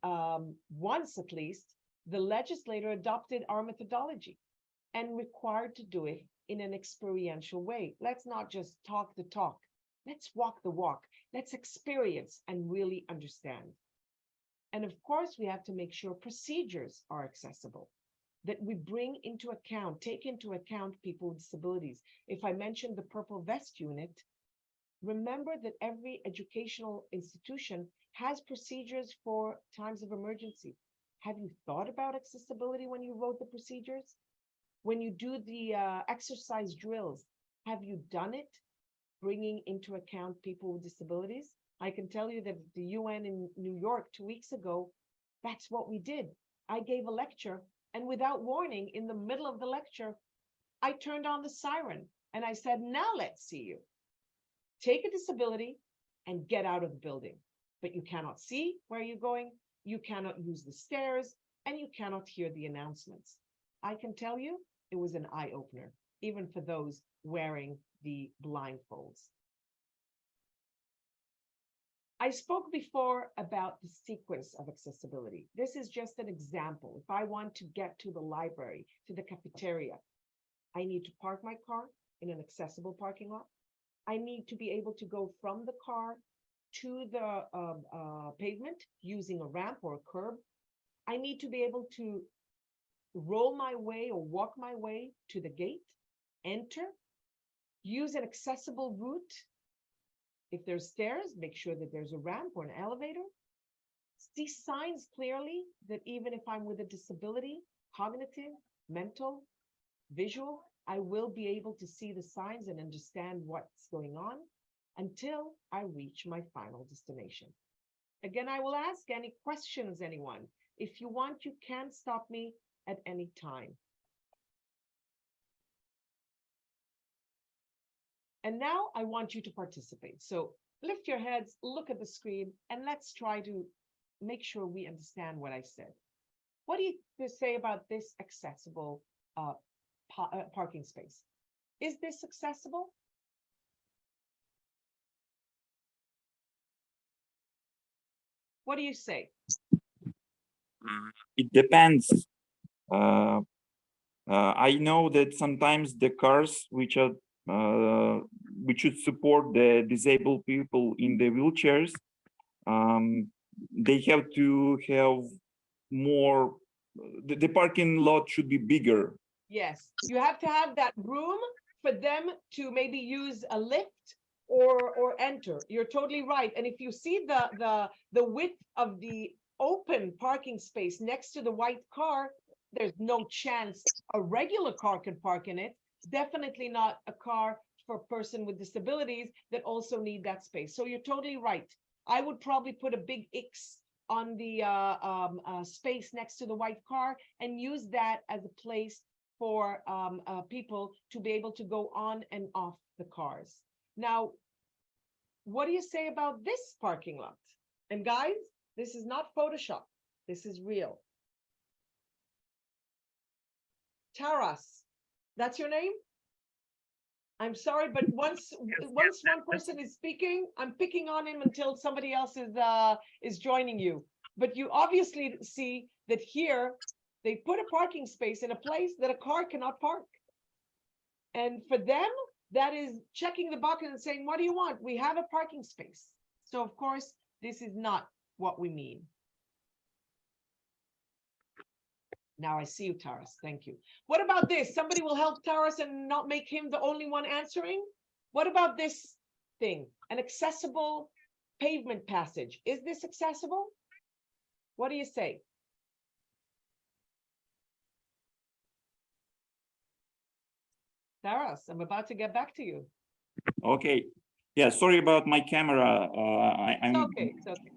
once at least, the legislator adopted our methodology and required to do it in an experiential way. Let's not just talk the talk. Let's walk the walk. Let's experience and really understand. And of course, we have to make sure procedures are accessible, that we bring into account, take into account people with disabilities. If I mentioned the Purple Vest Unit, remember that every educational institution has procedures for times of emergency. Have you thought about accessibility when you wrote the procedures? When you do the exercise drills, have you done it bringing into account people with disabilities? I can tell you that the UN in New York 2 weeks ago, that's what we did. I gave a lecture, and without warning, in the middle of the lecture, I turned on the siren and I said, now let's see you. Take a disability and get out of the building. But you cannot see where you're going, you cannot use the stairs, and you cannot hear the announcements. I can tell you, it was an eye-opener, even for those wearing the blindfolds. I spoke before about the sequence of accessibility. This is just an example. If I want to get to the library, to the cafeteria, I need to park my car in an accessible parking lot. I need to be able to go from the car to the pavement using a ramp or a curb. I need to be able to roll my way or walk my way to the gate, enter, use an accessible route. If there's stairs, make sure that there's a ramp or an elevator. See signs clearly that even if I'm with a disability, cognitive, mental, visual, I will be able to see the signs and understand what's going on until I reach my final destination. Again, I will ask any questions, anyone. If you want, you can stop me at any time. And now I want you to participate. So lift your heads, look at the screen, and let's try to make sure we understand what I said. What do you say about this accessible parking space? Is this accessible? What do you say? It depends. I know that sometimes the cars which should support the disabled people in the wheelchairs, they have to have more, the parking lot should be bigger. Yes, you have to have that room for them to maybe use a lift or enter. You're totally right. And if you see the width of the open parking space next to the white car, there's no chance a regular car can park in it. It's definitely not a car for a person with disabilities that also need that space. So you're totally right. I would probably put a big X on the space next to the white car and use that as a place for people to be able to go on and off the cars. Now, what do you say about this parking lot? And guys, this is not Photoshop. This is real. Taras, that's your name? I'm sorry, but once one person is speaking, I'm picking on him until somebody else is joining you. But you obviously see that here they put a parking space in a place that a car cannot park. And for them, that is checking the box and saying, what do you want? We have a parking space. So of course, this is not what we mean. Now I see you, Taras. Thank you. What about this? Somebody will help Taras and not make him the only one answering? What about this thing? An accessible pavement passage. Is this accessible? What do you say? Taras, I'm about to get back to you. Okay. Yeah, sorry about my camera. It's okay. It's okay.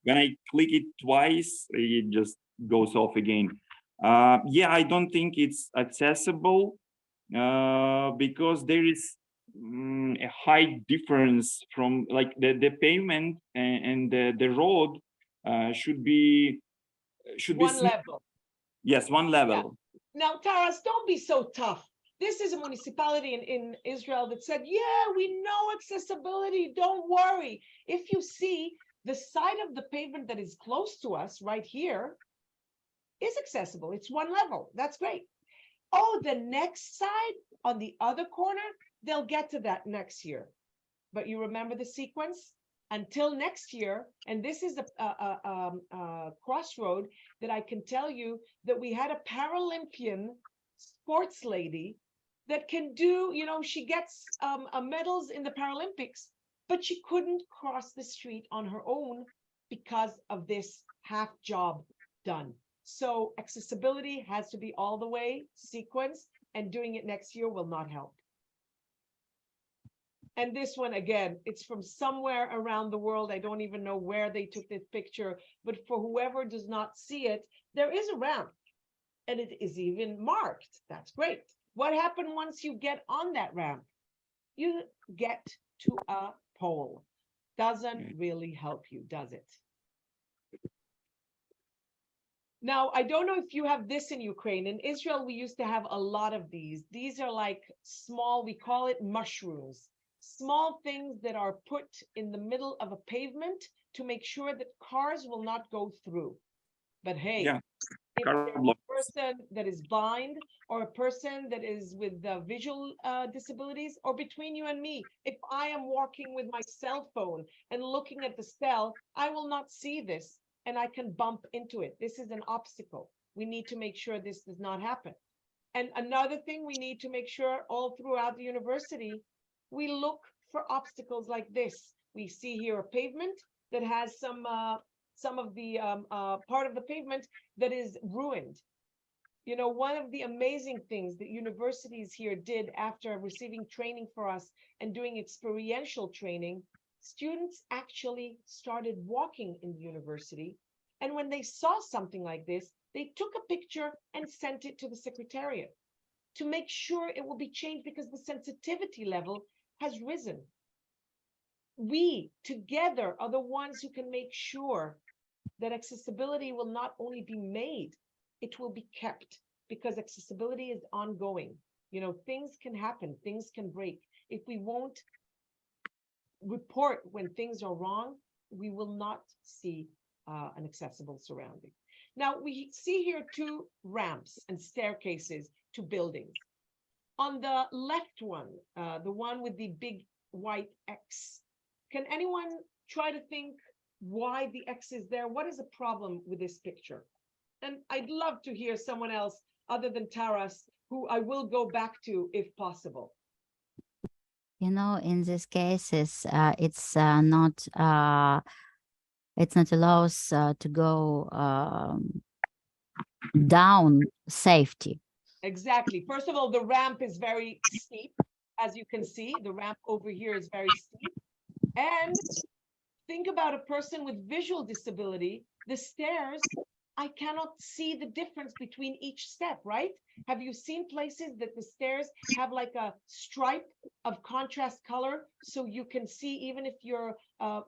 When I click it twice, it just goes off again. Yeah, I don't think it's accessible because there is a high difference from like the pavement and the road should be One level. Yes, one level. Now, Taras, don't be so tough. This is a municipality in Israel that said, yeah, we know accessibility, don't worry. If you see the side of the pavement that is close to us right here is accessible. It's one level. That's great. Oh, the next side on the other corner, they'll get to that next year. But you remember the sequence? Until next year, and this is a crossroad that I can tell you that we had a Paralympian sports lady that can do, you know, she gets medals in the Paralympics, but she couldn't cross the street on her own because of this half job done. So accessibility has to be all the way sequenced, and doing it next year will not help. And this one, again, it's from somewhere around the world. I don't even know where they took this picture, but for whoever does not see it, there is a ramp and it is even marked. That's great. What happened once you get on that ramp? You get to a pole. Doesn't really help you, does it? Now, I don't know if you have this in Ukraine. In Israel, we used to have a lot of these. These are like small, we call it mushrooms. Small things that are put in the middle of a pavement to make sure that cars will not go through. But hey, Yeah. if there's a person that is blind or a person that is with visual disabilities, or between you and me, if I am walking with my cell phone and looking at the cell, I will not see this and I can bump into it. This is an obstacle. We need to make sure this does not happen. And another thing we need to make sure all throughout the university, we look for obstacles like this. We see here a pavement that has some of the part of the pavement that is ruined. You know, one of the amazing things that universities here did after receiving training for us and doing experiential training, students actually started walking in the university. And when they saw something like this, they took a picture and sent it to the secretariat to make sure it will be changed because the sensitivity level has risen. We together are the ones who can make sure that accessibility will not only be made, it will be kept, because accessibility is ongoing. You know, things can happen, things can break. If we won't report when things are wrong, we will not see an accessible surrounding. Now, we see here two ramps and staircases to buildings. On the left one, the one with the big white X, can anyone try to think why the X is there? What is the problem with this picture? And I'd love to hear someone else other than Taras, who I will go back to if possible. You know, in these cases, it's not allows to go down safety. Exactly. First of all, the ramp is very steep. As you can see, the ramp over here is very steep. And Think about a person with visual disability. The stairs, I cannot see the difference between each step, right? Have you seen places that the stairs have like a stripe of contrast color, so you can see even if you're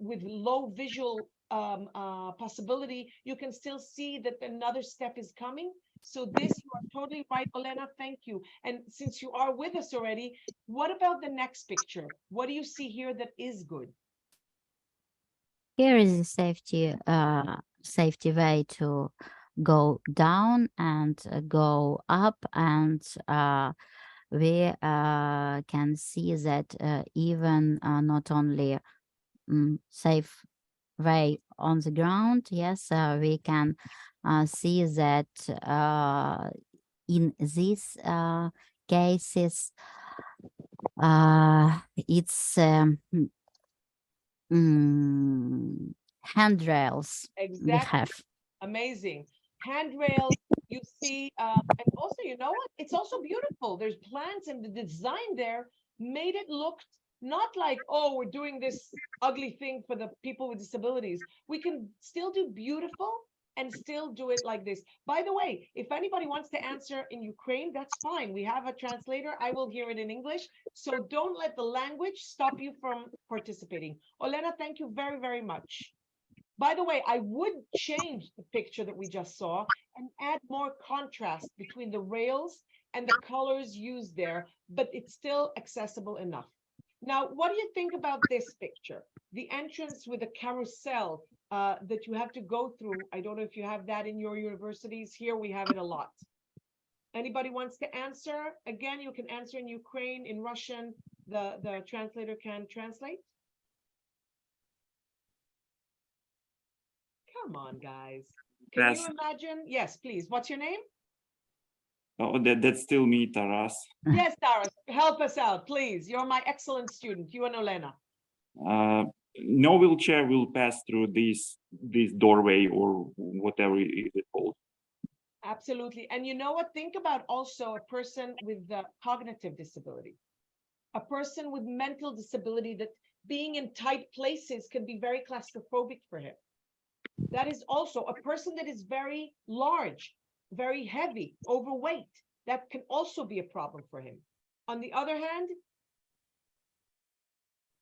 with low visual possibility, you can still see that another step is coming? So this, you are totally right, Olena, thank you. And since you are with us already, what about the next picture? What do you see here that is good? Here is a safety way to go down and go up, and we can see that even not only safe way on the ground, yes, we can see that in these cases it's handrails we Exactly. have. Amazing. Handrails, you see, and also, you know what? It's also beautiful. There's plants, and the design there made it look not like, oh, we're doing this ugly thing for the people with disabilities. We can still do beautiful and still do it like this. By the way, if anybody wants to answer in Ukraine, that's fine. We have a translator. I will hear it in English. So don't let the language stop you from participating. Olena, thank you very, very much. By the way, I would change the picture that we just saw and add more contrast between the rails and the colors used there, but it's still accessible enough. Now, what do you think about this picture? The entrance with a carousel that you have to go through. I don't know if you have that in your universities. Here we have it a lot. Anybody wants to answer? Again, you can answer in Ukraine, in Russian. The translator can translate. Come on, guys. Can you imagine? Yes, please. What's your name? Oh, that's still me, Taras. Yes, Taras, help us out, please. You're my excellent student, you and Olena. No wheelchair will pass through this doorway or whatever it is called. Absolutely. And you know what? Think about also a person with the cognitive disability, a person with mental disability, that being in tight places can be very claustrophobic for him. That is also a person that is very large, very heavy, overweight. That can also be a problem for him. On the other hand,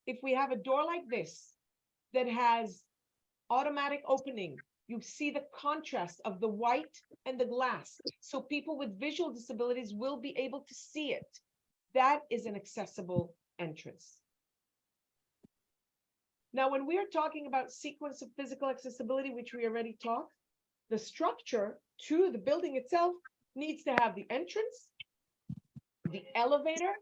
if we have a door like this that has automatic opening, you see the contrast of the white and the glass. So people with visual disabilities will be able to see it. That is an accessible entrance. Now, when we are talking about sequence of physical accessibility, which we already talked, the structure to the building itself needs to have the entrance, the elevator,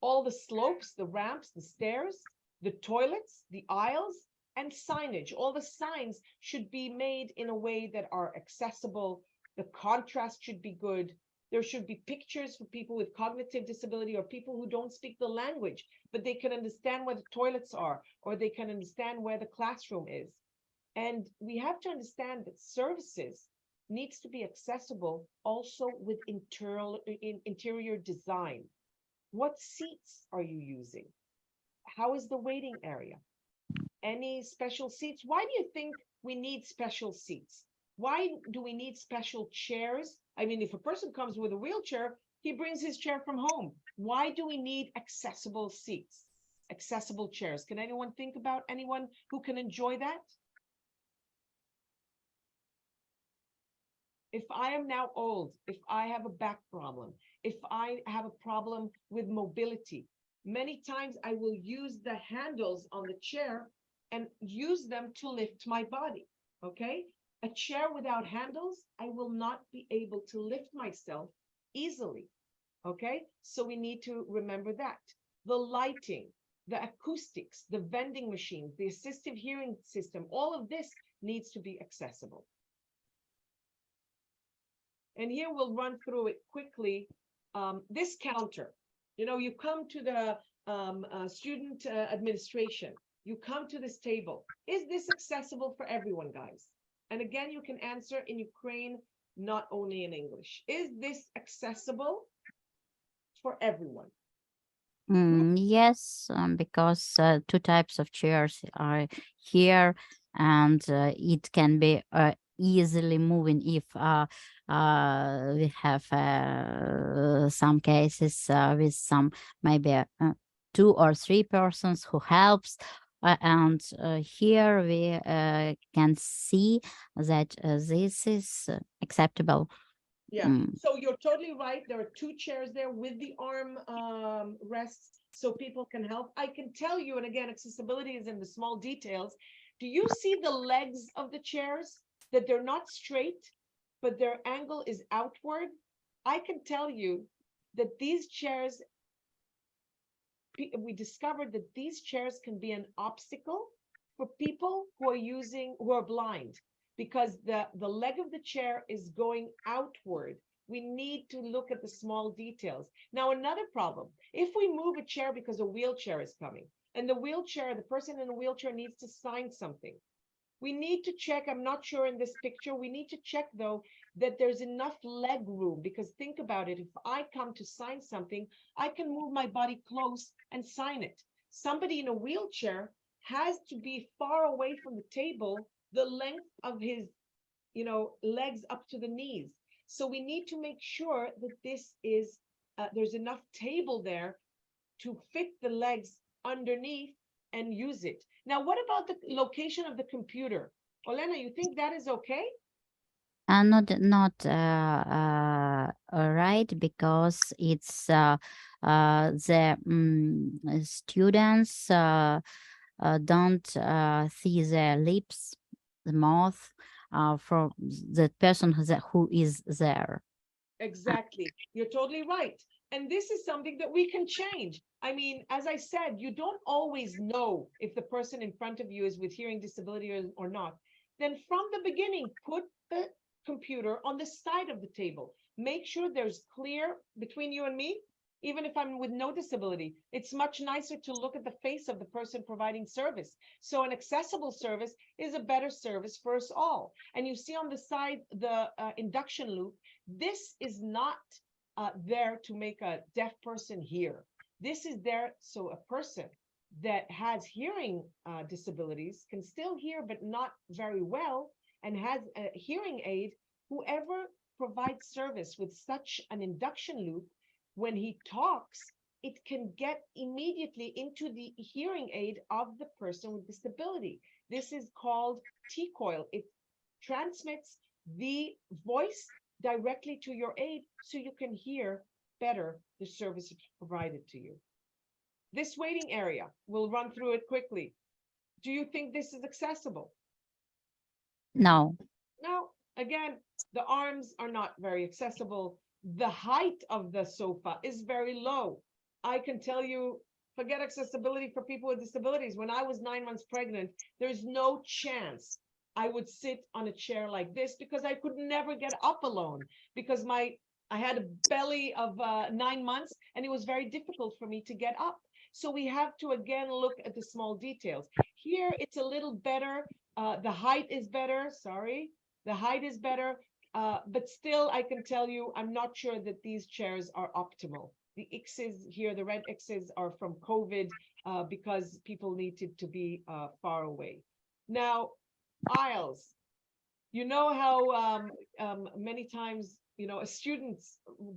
all the slopes, the ramps, the stairs, the toilets, the aisles, and signage. All the signs should be made in a way that are accessible. The contrast should be good. There should be pictures for people with cognitive disability or people who don't speak the language, but they can understand where the toilets are, or they can understand where the classroom is. And we have to understand that services needs to be accessible also with interior design. What seats are you using? How is the waiting area? Any special seats? Why do you think we need special seats? Why do we need special chairs? I mean, if a person comes with a wheelchair, he brings his chair from home. Why do we need accessible seats, accessible chairs? Can anyone think about anyone who can enjoy that? If I am now old, if I have a back problem, if I have a problem with mobility, many times I will use the handles on the chair and use them to lift my body, okay? A chair without handles, I will not be able to lift myself easily, okay? So we need to remember that. The lighting, the acoustics, the vending machines, the assistive hearing system, all of this needs to be accessible. And here we'll run through it quickly. This counter, you know, you come to the student administration, you come to this table. Is this accessible for everyone, guys? And again, you can answer in Ukraine, not only in English. Is this accessible for everyone? Yes, because two types of chairs are here, and it can be easily moving if we have some cases with some maybe 2 or 3 persons who helps. And here we can see that this is acceptable. Yeah, so you're totally right. There are 2 chairs there with the arm rests so people can help. I can tell you, and again, accessibility is in the small details. Do you see the legs of the chairs? That they're not straight, but their angle is outward? I can tell you that these chairs, we discovered that these chairs can be an obstacle for people who are blind, because the leg of the chair is going outward. We need to look at the small details. Now, another problem, if we move a chair because a wheelchair is coming, and the person in the wheelchair needs to sign something, we need to check, I'm not sure in this picture, we need to check though, that there's enough leg room, because think about it, if I come to sign something, I can move my body close and sign it. Somebody in a wheelchair has to be far away from the table, the length of his, legs up to the knees. So we need to make sure that this is, there's enough table there to fit the legs underneath and use it. Now, what about the location of the computer? Olena, you think that is okay? Not right, because it's the students don't see the lips, the mouth from the person who is there. Exactly. You're totally right. And this is something that we can change. I mean, as I said, you don't always know if the person in front of you is with hearing disability or not. Then from the beginning, put the computer on the side of the table. Make sure there's clear between you and me, even if I'm with no disability. It's much nicer to look at the face of the person providing service. So an accessible service is a better service for us all. And you see on the side, the induction loop. This is not there to make a deaf person hear. This is there so a person that has hearing disabilities can still hear, but not very well, and has a hearing aid. Whoever provides service with such an induction loop, when he talks, it can get immediately into the hearing aid of the person with disability. This is called T-coil. It transmits the voice directly to your aid so you can hear better the service provided to you. This waiting area, we'll run through it quickly. Do you think this is accessible? No. No, again, the arms are not very accessible. The height of the sofa is very low. I can tell you, forget accessibility for people with disabilities. When I was 9 months pregnant, there's no chance I would sit on a chair like this, because I could never get up alone, because I had a belly of 9 months, and it was very difficult for me to get up. So we have to again look at the small details. Here it's a little better. The height is better. Sorry, the height is better. But still, I can tell you, I'm not sure that these chairs are optimal. The X's here, the red X's, are from COVID because people needed to be far away. Now, aisles. You know how many times, a student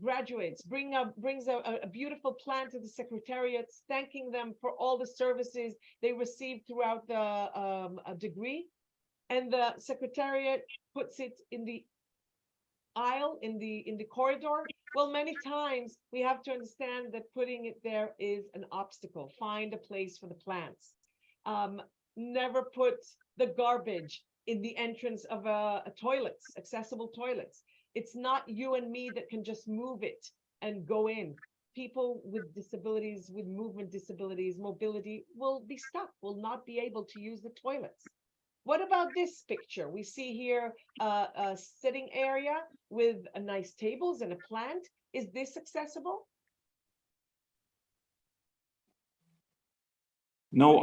graduates, brings a beautiful plan to the secretariat, thanking them for all the services they received throughout the degree. And the secretariat puts it in the aisle, in the corridor. Well, many times we have to understand that putting it there is an obstacle. Find a place for the plants. Never put the garbage in the entrance of toilets, accessible toilets. It's not you and me that can just move it and go in. People with disabilities, with movement disabilities, mobility, will be stuck, will not be able to use the toilets. What about this picture? We see here a sitting area with nice tables and a plant. Is this accessible? No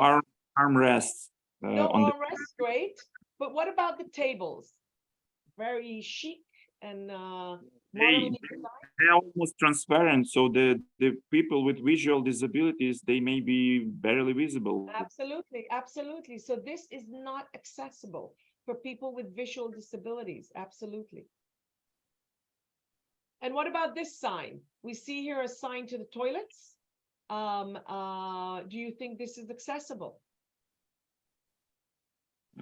armrests. No on the armrest, great. But what about the tables? Very chic and They, modeling design? they're almost transparent, so the people with visual disabilities, they may be barely visible. Absolutely, absolutely. So this is not accessible for people with visual disabilities, absolutely. And what about this sign? We see here a sign to the toilets. Do you think this is accessible?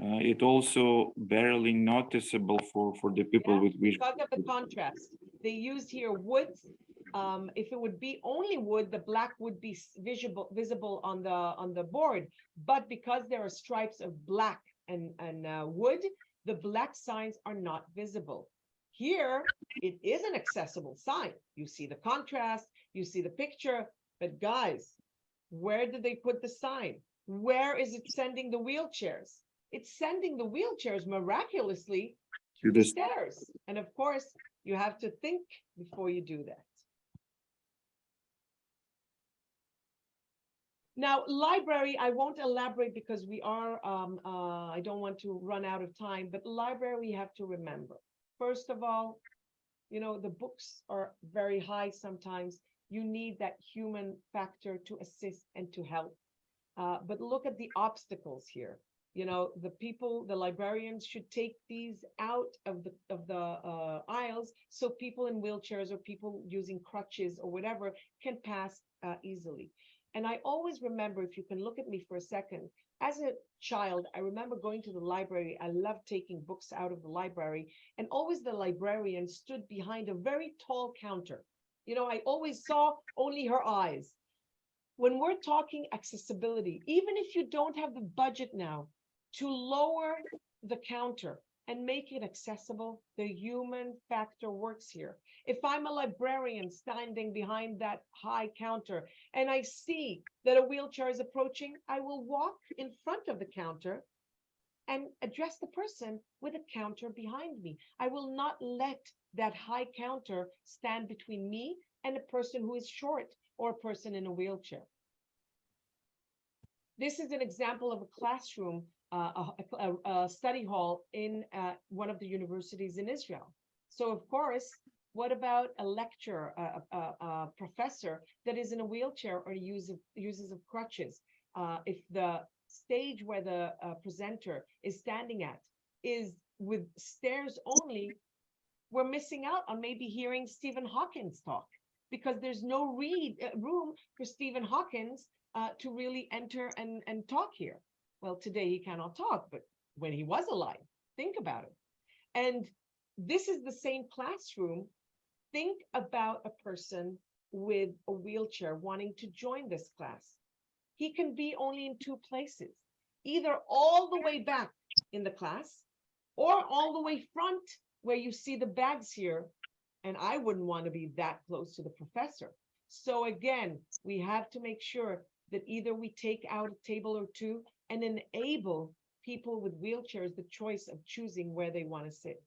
It also barely noticeable for the people Yeah, with visual. because of the contrast. They used here wood. If it would be only wood, the black would be visible on the board. But because there are stripes of black and wood, the black signs are not visible. Here, it is an accessible sign. You see the contrast, you see the picture, but guys, where did they put the sign? Where is it sending the wheelchairs? It's sending the wheelchairs miraculously to the stairs. And of course, you have to think before you do that. Now, library, I won't elaborate because we are, I don't want to run out of time, but library, we have to remember. First of all, you know, the books are very high sometimes. You need that human factor to assist and to help. But look at the obstacles here. You know, the people, the librarians should take these out of the aisles so people in wheelchairs or people using crutches or whatever can pass easily. And I always remember, if you can look at me for a second, as a child, I remember going to the library. I loved taking books out of the library, and always the librarian stood behind a very tall counter. You know, I always saw only her eyes. When we're talking accessibility, even if you don't have the budget now to lower the counter and make it accessible, the human factor works here. If I'm a librarian standing behind that high counter and I see that a wheelchair is approaching, I will walk in front of the counter and address the person with a counter behind me. I will not let that high counter stand between me and a person who is short or a person in a wheelchair. This is an example of a classroom, a study hall in one of the universities in Israel. So of course, what about a lecturer, a professor that is in a wheelchair or uses of crutches? If the stage where the presenter is standing at is with stairs only, we're missing out on maybe hearing Stephan Hawking's talk, because there's no room for Stephan Hawking to really enter and talk here. Well, today he cannot talk, but when he was alive, think about it. And this is the same classroom. Think about a person with a wheelchair wanting to join this class. He can be only in two places, either all the way back in the class or all the way front where you see the bags here. And I wouldn't want to be that close to the professor. So again, we have to make sure that either we take out a table or two and enable people with wheelchairs the choice of choosing where they want to sit.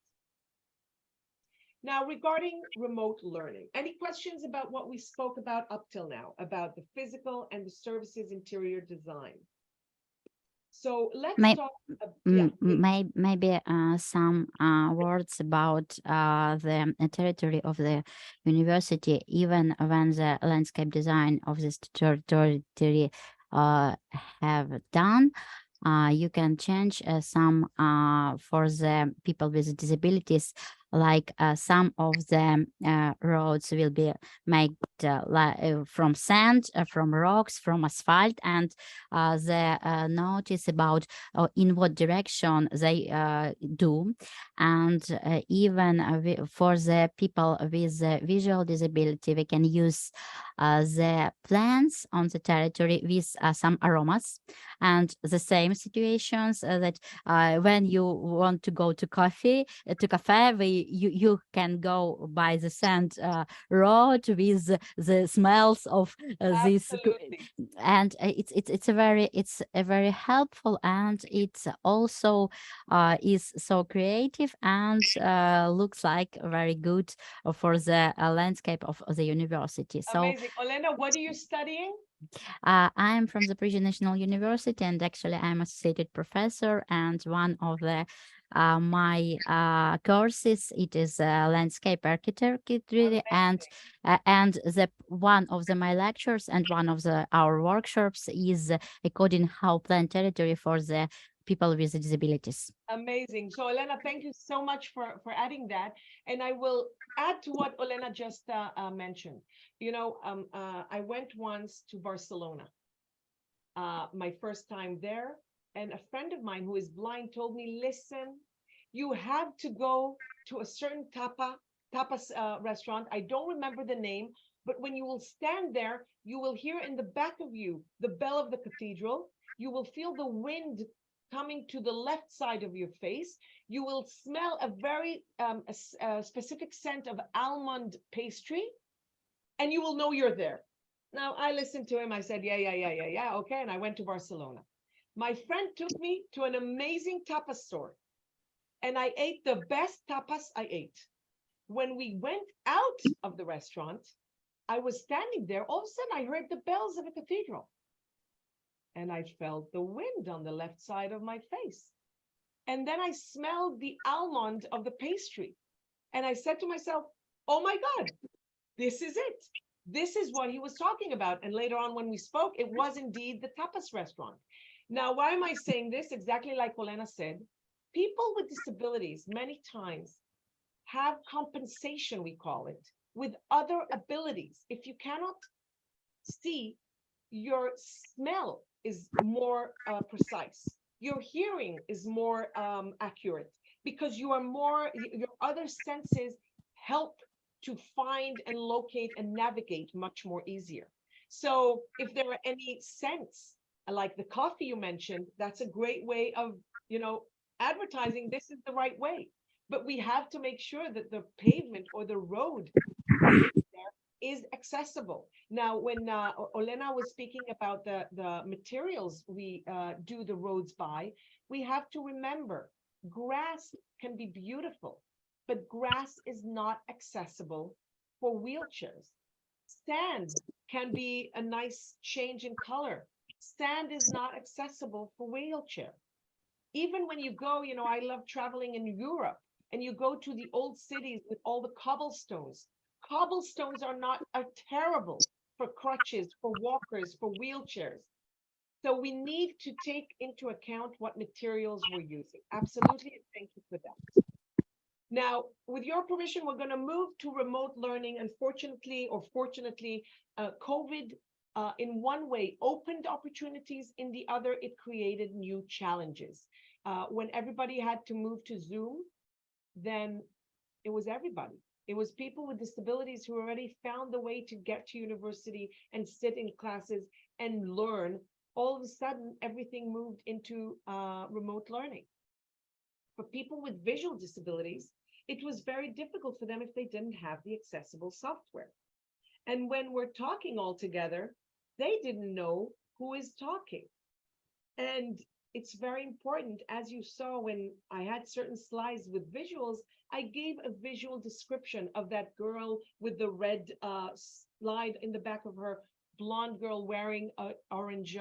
Now, regarding remote learning, any questions about what we spoke about up till now, about the physical and the services interior design? So let's talk. Maybe some words about the territory of the university. Even when the landscape design of this territory have done, you can change some for the people with disabilities, like some of the roads will be made from sand, from rocks, from asphalt, and the notice about in what direction they do. And even for the people with visual disability, we can use the plants on the territory with some aromas. And the same situations that when you want to go to cafe, you can go by the sand road with the smells of this, and it's a very helpful, and it's also is so creative and looks like very good for the landscape of the university. So amazing. Olena, what are you studying? I'm from the National University, and actually I'm associated professor and one of the my courses. It is landscape architecture, and one of my lectures and one of our workshops is coding how plan territory for the people with disabilities. Amazing. So Elena, thank you so much for adding that. And I will add to what Elena just mentioned. You know, I went once to Barcelona, my first time there. And a friend of mine who is blind told me, listen, you have to go to a certain tapas restaurant. I don't remember the name, but when you will stand there, you will hear in the back of you the bell of the cathedral. You will feel the wind coming to the left side of your face. You will smell a very specific scent of almond pastry, and you will know you're there. Now, I listened to him. I said, yeah, okay. And I went to Barcelona. My friend took me to an amazing tapas store, and I ate the best tapas I ate. When we went out of the restaurant, I was standing there. All of a sudden, I heard the bells of a cathedral. And I felt the wind on the left side of my face. And then I smelled the almond of the pastry. And I said to myself, oh my God, this is it. This is what he was talking about. And later on when we spoke, it was indeed the tapas restaurant. Now, why am I saying this? Exactly like Olena said, people with disabilities many times have compensation, we call it, with other abilities. If you cannot see, your smell is more precise. Your hearing is more accurate because you are more, your other senses help to find and locate and navigate much more easier. So if there are any scents, like the coffee you mentioned, that's a great way of, you know, advertising this is the right way. But we have to make sure that the pavement or the road is accessible. Now, when Olena was speaking about the materials we do the roads by, we have to remember grass can be beautiful, but grass is not accessible for wheelchairs. Sand can be a nice change in color. Sand is not accessible for wheelchair. Even when you go, you know, I love traveling in Europe, and you go to the old cities with all the cobblestones. Cobblestones are terrible for crutches, for walkers, for wheelchairs. So we need to take into account what materials we're using. Absolutely, and thank you for that. Now, with your permission, we're going to move to remote learning. Unfortunately, or fortunately, COVID in one way opened opportunities, in the other, it created new challenges. When everybody had to move to Zoom, then it was everybody. It was people with disabilities who already found the way to get to university and sit in classes and learn. All of a sudden, everything moved into remote learning. For people with visual disabilities, it was very difficult for them if they didn't have the accessible software. And when we're talking all together, they didn't know who is talking. And it's very important, as you saw when I had certain slides with visuals, I gave a visual description of that girl with the red slide in the back of her, blonde girl wearing an orange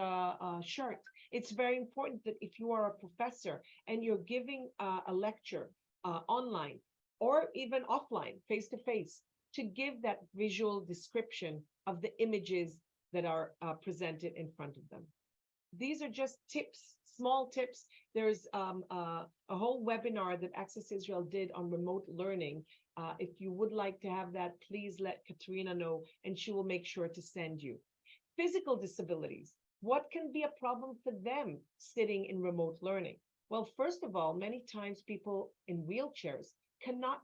shirt. It's very important that if you are a professor and you're giving a lecture online or even offline, face-to-face, to give that visual description of the images that are presented in front of them. These are just tips, small tips. There's a whole webinar that Access Israel did on remote learning. If you would like to have that, please let Katrina know, and she will make sure to send you. Physical disabilities. What can be a problem for them sitting in remote learning? Well, first of all, many times people in wheelchairs cannot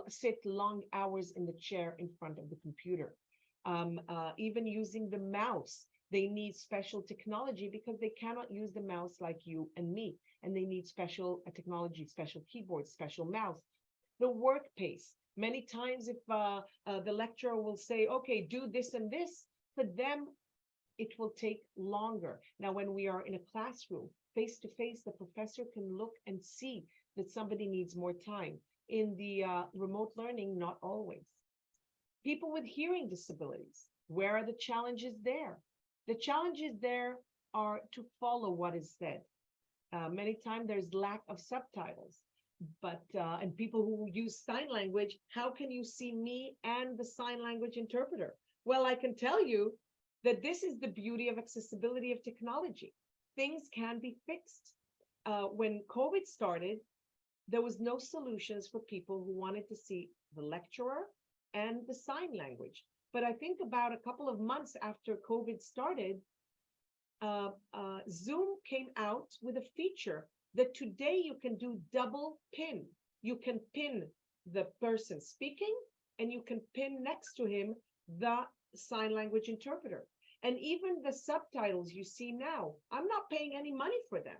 sit long hours in the chair in front of the computer. Even using the mouse, they need special technology because they cannot use the mouse like you and me. And they need special technology, special keyboards, special mouse. The work pace. Many times if the lecturer will say, okay, do this and this, for them, it will take longer. Now, when we are in a classroom, face-to-face, the professor can look and see that somebody needs more time. In the remote learning, not always. People with hearing disabilities, where are the challenges there? The challenges there are to follow what is said. Many times there's lack of subtitles. But, and people who use sign language, how can you see me and the sign language interpreter? Well, I can tell you that this is the beauty of accessibility of technology. Things can be fixed. When COVID started, there was no solutions for people who wanted to see the lecturer and the sign language. But I think about a couple of months after COVID started, Zoom came out with a feature that today you can do double pin. You can pin the person speaking and you can pin next to him the sign language interpreter. And even the subtitles you see now, I'm not paying any money for them.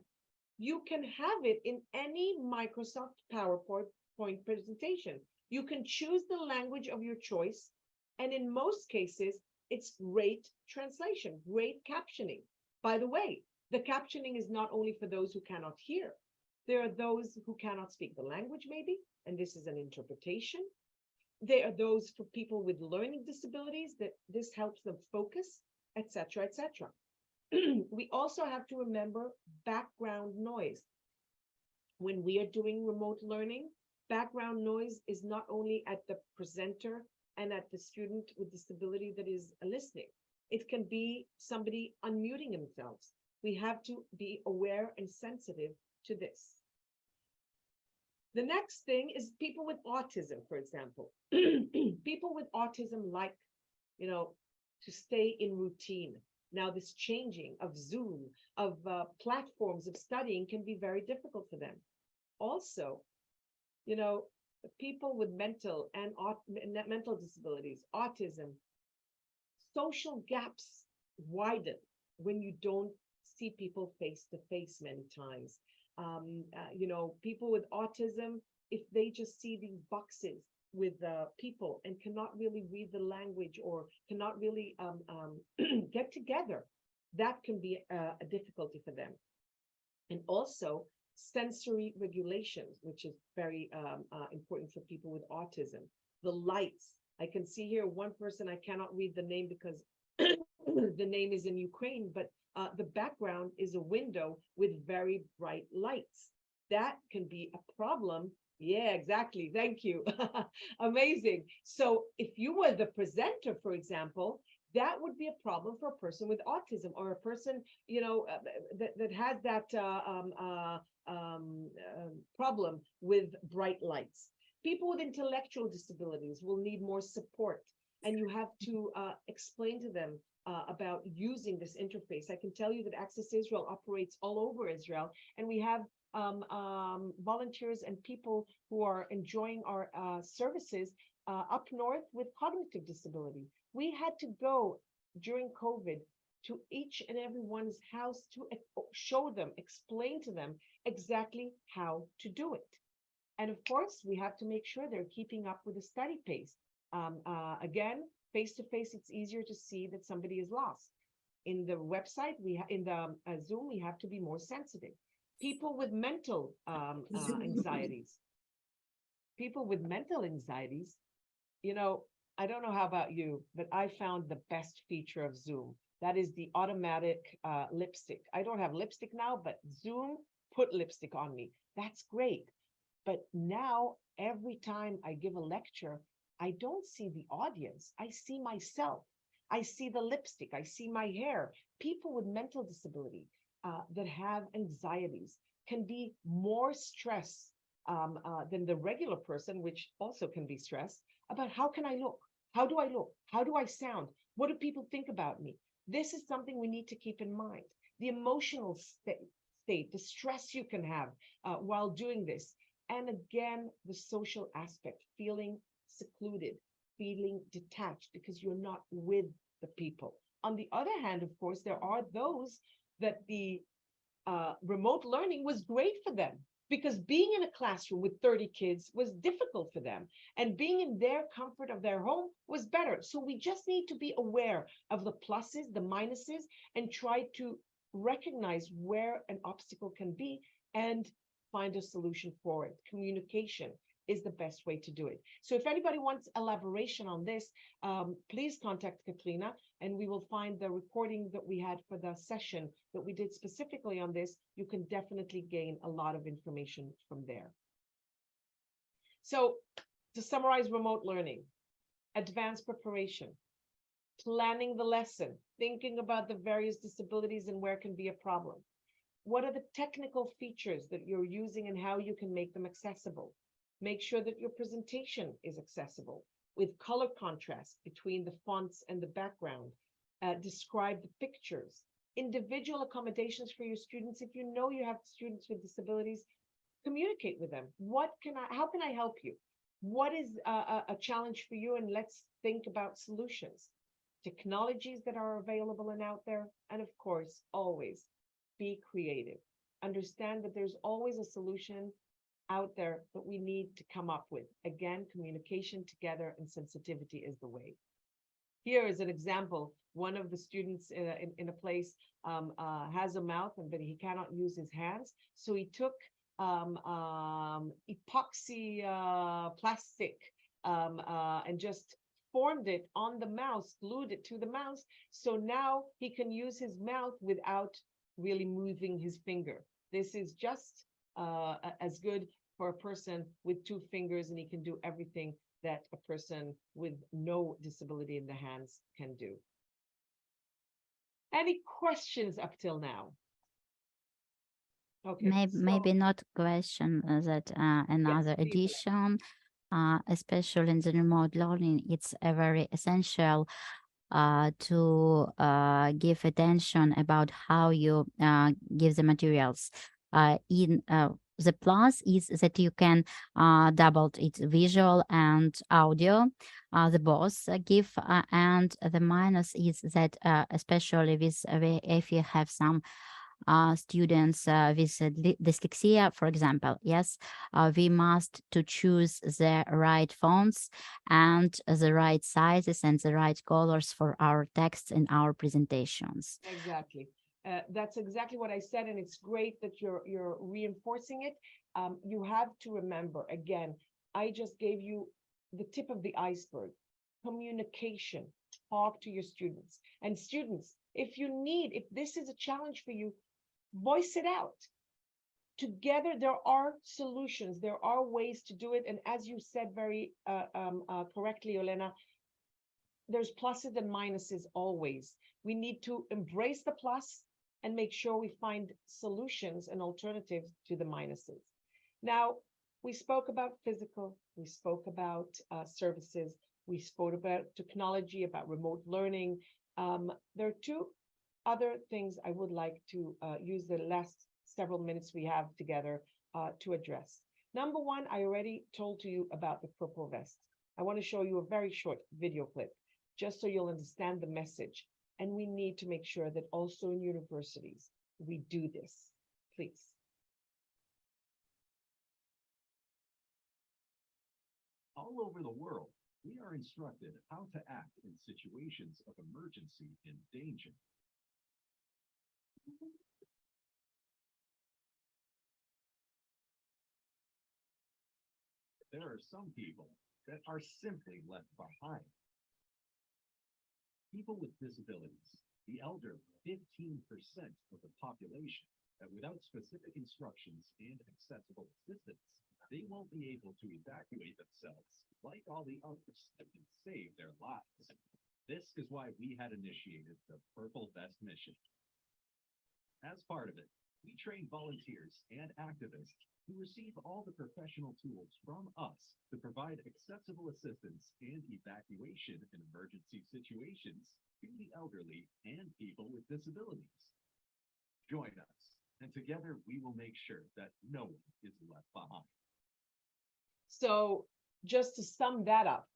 You can have it in any Microsoft PowerPoint presentation. You can choose the language of your choice. And in most cases, it's great translation, great captioning. By the way, the captioning is not only for those who cannot hear. There are those who cannot speak the language, maybe, and this is an interpretation. There are those for people with learning disabilities that this helps them focus, etc., etc. We also have to remember background noise. When we are doing remote learning, background noise is not only at the presenter and at the student with disability that is listening. It can be somebody unmuting themselves. We have to be aware and sensitive to this. The next thing is people with autism, for example. People with autism like, to stay in routine. Now, this changing of Zoom, of platforms of studying can be very difficult for them. Also, people with mental and mental disabilities, autism, social gaps widen when you don't see people face to face many times. People with autism, if they just see these boxes with people and cannot really read the language or cannot really get together, that can be a difficulty for them. And also sensory regulations, which is very important for people with autism. The lights, I can see here one person, I cannot read the name because the name is in Ukraine, but the background is a window with very bright lights. That can be a problem. Yeah, exactly. Thank you. Amazing. So if you were the presenter, for example, that would be a problem for a person with autism or a person, that has that problem with bright lights. People with intellectual disabilities will need more support, and you have to explain to them about using this interface. I can tell you that Access Israel operates all over Israel, and we have volunteers and people who are enjoying our services up north with cognitive disability. We had to go during COVID to each and everyone's house to show them, explain to them exactly how to do it. And of course, we have to make sure they're keeping up with the study pace. Again, face-to-face, it's easier to see that somebody is lost. In the website, in the Zoom, we have to be more sensitive. People with mental anxieties. People with mental anxieties, I don't know how about you, but I found the best feature of Zoom. That is the automatic lipstick. I don't have lipstick now, but Zoom put lipstick on me. That's great. But now, every time I give a lecture, I don't see the audience. I see myself. I see the lipstick. I see my hair. People with mental disability that have anxieties can be more stressed than the regular person, which also can be stressed, about how can I look? How do I look? How do I sound? What do people think about me? This is something we need to keep in mind. The emotional state, the stress you can have while doing this. And again, the social aspect, feeling secluded, feeling detached because you're not with the people. On the other hand, of course, there are those that the remote learning was great for them, because being in a classroom with 30 kids was difficult for them, and being in their comfort of their home was better. So we just need to be aware of the pluses, the minuses, and try to recognize where an obstacle can be and find a solution for it. Communication is the best way to do it. So if anybody wants elaboration on this, please contact Katrina, and we will find the recording that we had for the session that we did specifically on this. You can definitely gain a lot of information from there. So to summarize remote learning, advanced preparation, planning the lesson, thinking about the various disabilities and where can be a problem. What are the technical features that you're using and how you can make them accessible? Make sure that your presentation is accessible with color contrast between the fonts and the background. Describe the pictures, individual accommodations for your students. If you know you have students with disabilities, communicate with them. How can I help you? What is a challenge for you? And let's think about solutions, technologies that are available and out there. And of course, always be creative. Understand that there's always a solution out there that we need to come up with. Again, communication together and sensitivity is the way. Here is an example. One of the students in a place has a mouth, but he cannot use his hands. So he took epoxy plastic and just formed it on the mouse, glued it to the mouse. So now he can use his mouth without really moving his finger. This is just as good for a person with 2 fingers, and he can do everything that a person with no disability in the hands can do. Any questions up till now? Okay. Maybe not question that another please, Elena. edition, especially in the remote learning, it's a very essential to give attention about how you give the materials. The plus is that you can double its visual and audio, the both give, and the minus is that especially with if you have some students with dyslexia, for example, yes, we must to choose the right fonts and the right sizes and the right colors for our texts in our presentations. Exactly. That's exactly what I said, and it's great that you're reinforcing it. You have to remember, again, I just gave you the tip of the iceberg. Communication, talk to your students. And students, if this is a challenge for you, voice it out. Together, there are solutions. There are ways to do it. And as you said very correctly, Olena, there's pluses and minuses always. We need to embrace the plus and make sure we find solutions and alternatives to the minuses. Now, we spoke about physical, we spoke about services, we spoke about technology, about remote learning. There are 2 other things I would like to use the last several minutes we have together to address. Number 1, I already told you about the purple vest. I want to show you a very short video clip, just so you'll understand the message. And we need to make sure that also in universities, we do this, please. All over the world, we are instructed how to act in situations of emergency and danger. There are some people that are simply left behind. People with disabilities, the elderly, 15% of the population, that without specific instructions and accessible assistance, they won't be able to evacuate themselves like all the others that can save their lives. This is why we had initiated the Purple Vest mission. As part of it, we train volunteers and activists who receive all the professional tools from us to provide accessible assistance and evacuation in emergency situations to the elderly and people with disabilities. Join us, and together we will make sure that no one is left behind. So just to sum that up,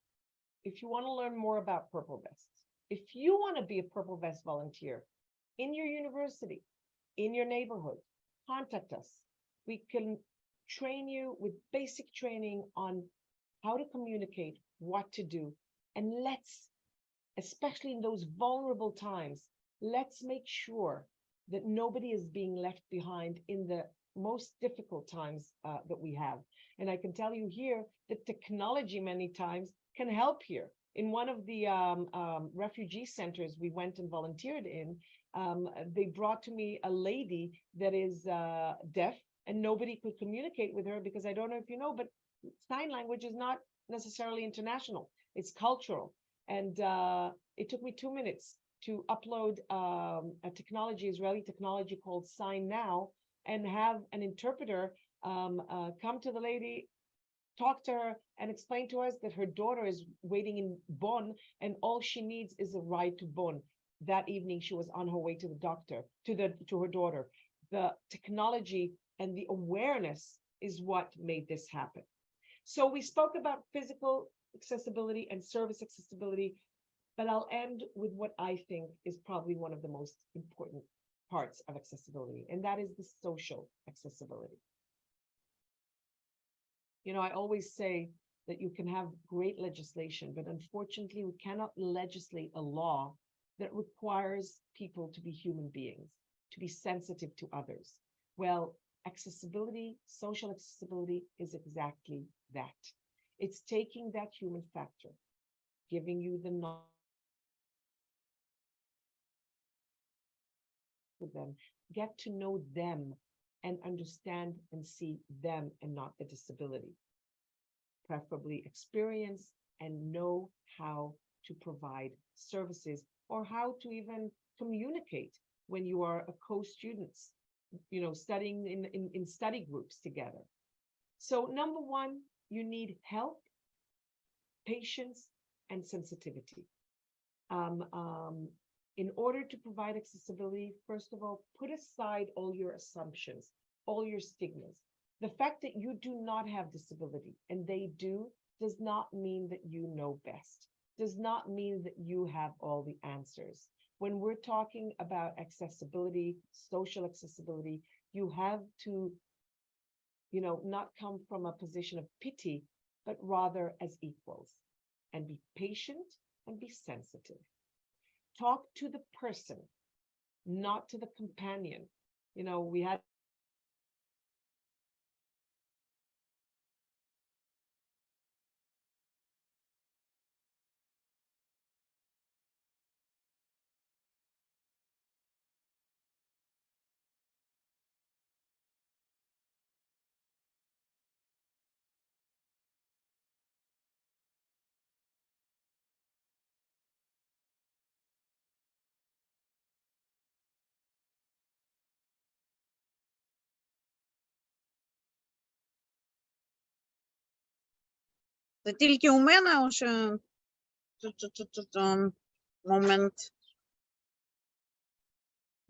if you want to learn more about Purple Vests, if you want to be a Purple Vest volunteer in your university, in your neighborhood, contact us. We can train you with basic training on how to communicate, what to do, and let's, especially in those vulnerable times, let's make sure that nobody is being left behind in the most difficult times that we have. And I can tell you here that technology many times can help here. In one of the refugee centers we went and volunteered in, they brought to me a lady that is deaf, and nobody could communicate with her because I don't know if you know, but sign language is not necessarily international, it's cultural. And it took me 2 minutes to upload a technology, Israeli technology called Sign Now, and have an interpreter come to the lady, talk to her, and explain to us that her daughter is waiting in Bonn, and all she needs is a ride to Bonn. That evening, she was on her way to the doctor, to her daughter. The technology and the awareness is what made this happen. So we spoke about physical accessibility and service accessibility, but I'll end with what I think is probably one of the most important parts of accessibility, and that is the social accessibility. You know, I always say that you can have great legislation, but unfortunately, we cannot legislate a law that requires people to be human beings, to be sensitive to others. Well, accessibility, social accessibility is exactly that. It's taking that human factor, giving you the knowledge with them, get to know them and understand and see them and not the disability. Preferably experience and know how to provide services or how to even communicate when you are a co-students, you know, studying in study groups together. So number one, you need help, patience, and sensitivity. In order to provide accessibility, first of all, put aside all your assumptions, all your stigmas. The fact that you do not have disability and they do does not mean that you know best, does not mean that you have all the answers. When we're talking about accessibility, social accessibility, you have to, you know, not come from a position of pity, but rather as equals, and be patient and be sensitive. Talk to the person, not to the companion. You know, we had Це тільки у мене вже момент.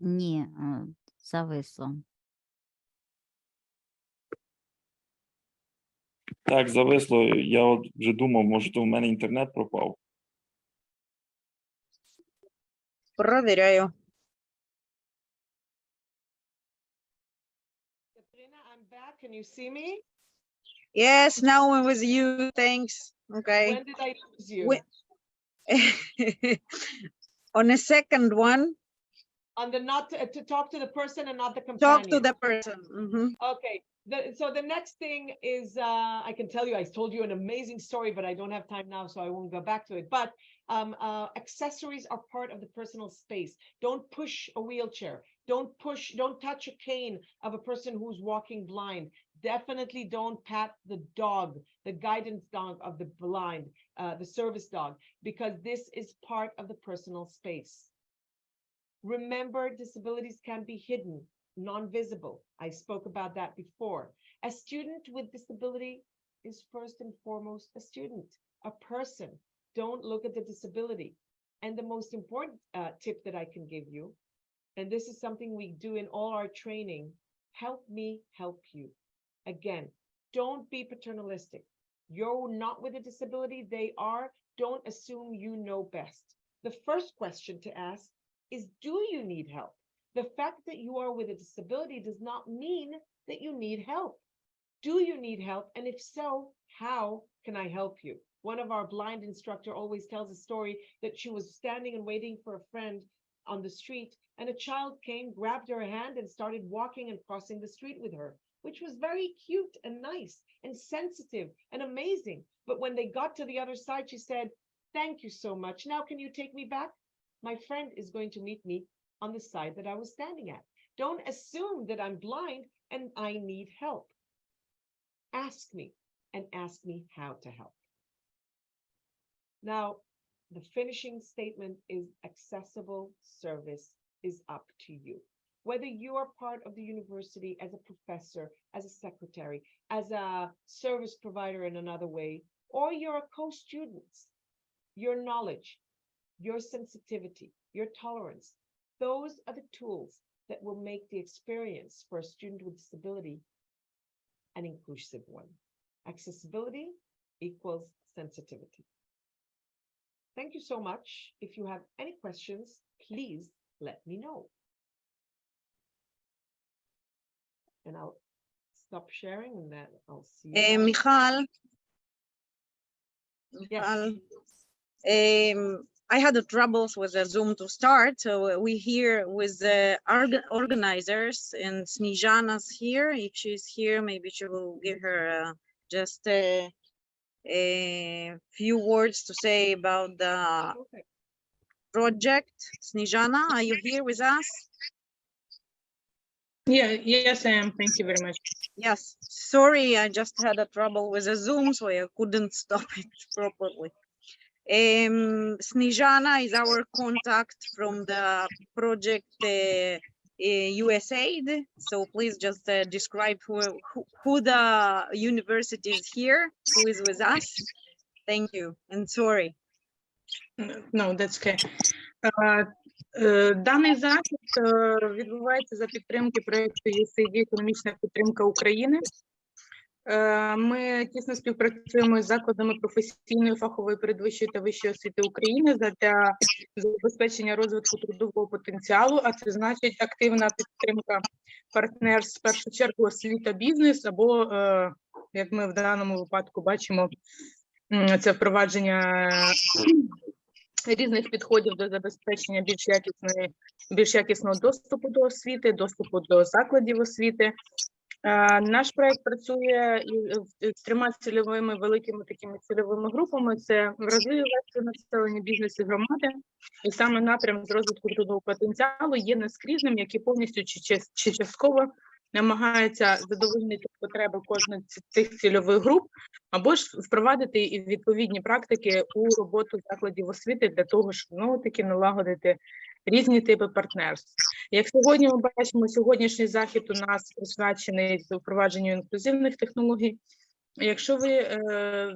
Ні, зависло. Так, зависло. Я от вже думав, може, то у мене інтернет пропав. Провіряю. Katrina, I'm back. Can you see me? Yes, now I'm with you. Thanks. Okay. When did I lose you? When- On the second one, On the not to talk to the person and not the companion. talk to the person. Mhm. Okay. So the next thing is, I can tell you, I told you an amazing story, but I don't have time now, so I won't go back to it. But accessories are part of the personal space. Don't push a wheelchair. Don't touch a cane of a person who's walking blind. Definitely don't pat the dog, the guidance dog of the blind, the service dog, because this is part of the personal space. Remember, disabilities can be hidden, non-visible. I spoke about that before. A student with disability is first and foremost a student, a person. Don't look at the disability. And the most important tip that I can give you, and this is something we do in all our training, help me help you. Again, don't be paternalistic. You're not with a disability, they are. Don't assume you know best. The first question to ask is, do you need help? The fact that you are with a disability does not mean that you need help. Do you need help? And if so, how can I help you? One of our blind instructor always tells a story that she was standing and waiting for a friend on the street, and a child came, grabbed her hand, and started walking and crossing the street with her, which was very cute and nice and sensitive and amazing. But when they got to the other side, she said, "Thank you so much. Now can you take me back? My friend is going to meet me on the side that I was standing at." Don't assume that I'm blind and I need help. Ask me. and ask me how to help. Now, the finishing statement is accessible service is up to you. Whether you are part of the university as a professor, as a secretary, as a service provider in another way, or you're a co-student, your knowledge, your sensitivity, your tolerance, those are the tools that will make the experience for a student with disability an inclusive one. Accessibility equals sensitivity. Thank you so much. If you have any questions, please let me know. And I'll stop sharing and then I'll see you. guys. Michal, Yes. I had the troubles with the Zoom to start, so we here with the organizers, and Snezhana's here. If she's here, maybe she will give her just a few words to say about the Okay. project. Snezhana, are you here with us? Yeah, yes, I am. Thank you very much. Yes, sorry, I just had a trouble with the Zoom, so I couldn't stop it properly. Snezhana is our contact from the project USAID. So please just describe who the university is here, who is with us. Thank you, and sorry. No, that's okay. Даний захід відбувається за підтримки проєкту USAID «Економічна підтримка України». Ми тісно співпрацюємо з закладами професійної, фахової, передвищої та вищої освіти України для забезпечення розвитку трудового потенціалу, а це значить активна підтримка партнерств, в першу чергу освіта, бізнес, або, як ми в даному випадку бачимо, це впровадження різних підходів до забезпечення більш якісного доступу до освіти, доступу до закладів освіти. Наш проект працює з 3 цільовими великими такими цільовими групами. Це вразливі верстви населення, бізнес і громади. І саме напрям з розвитку трудового потенціалу є нескрізним, який повністю чи частково намагається задовольнити потреби кожної з цих цільових груп, або ж впровадити і відповідні практики у роботу закладів освіти для того, щоб знову-таки налагодити різні типи партнерств. Як сьогодні ми бачимо, сьогоднішній захід у нас присвячений впровадженню інклюзивних технологій. Якщо ви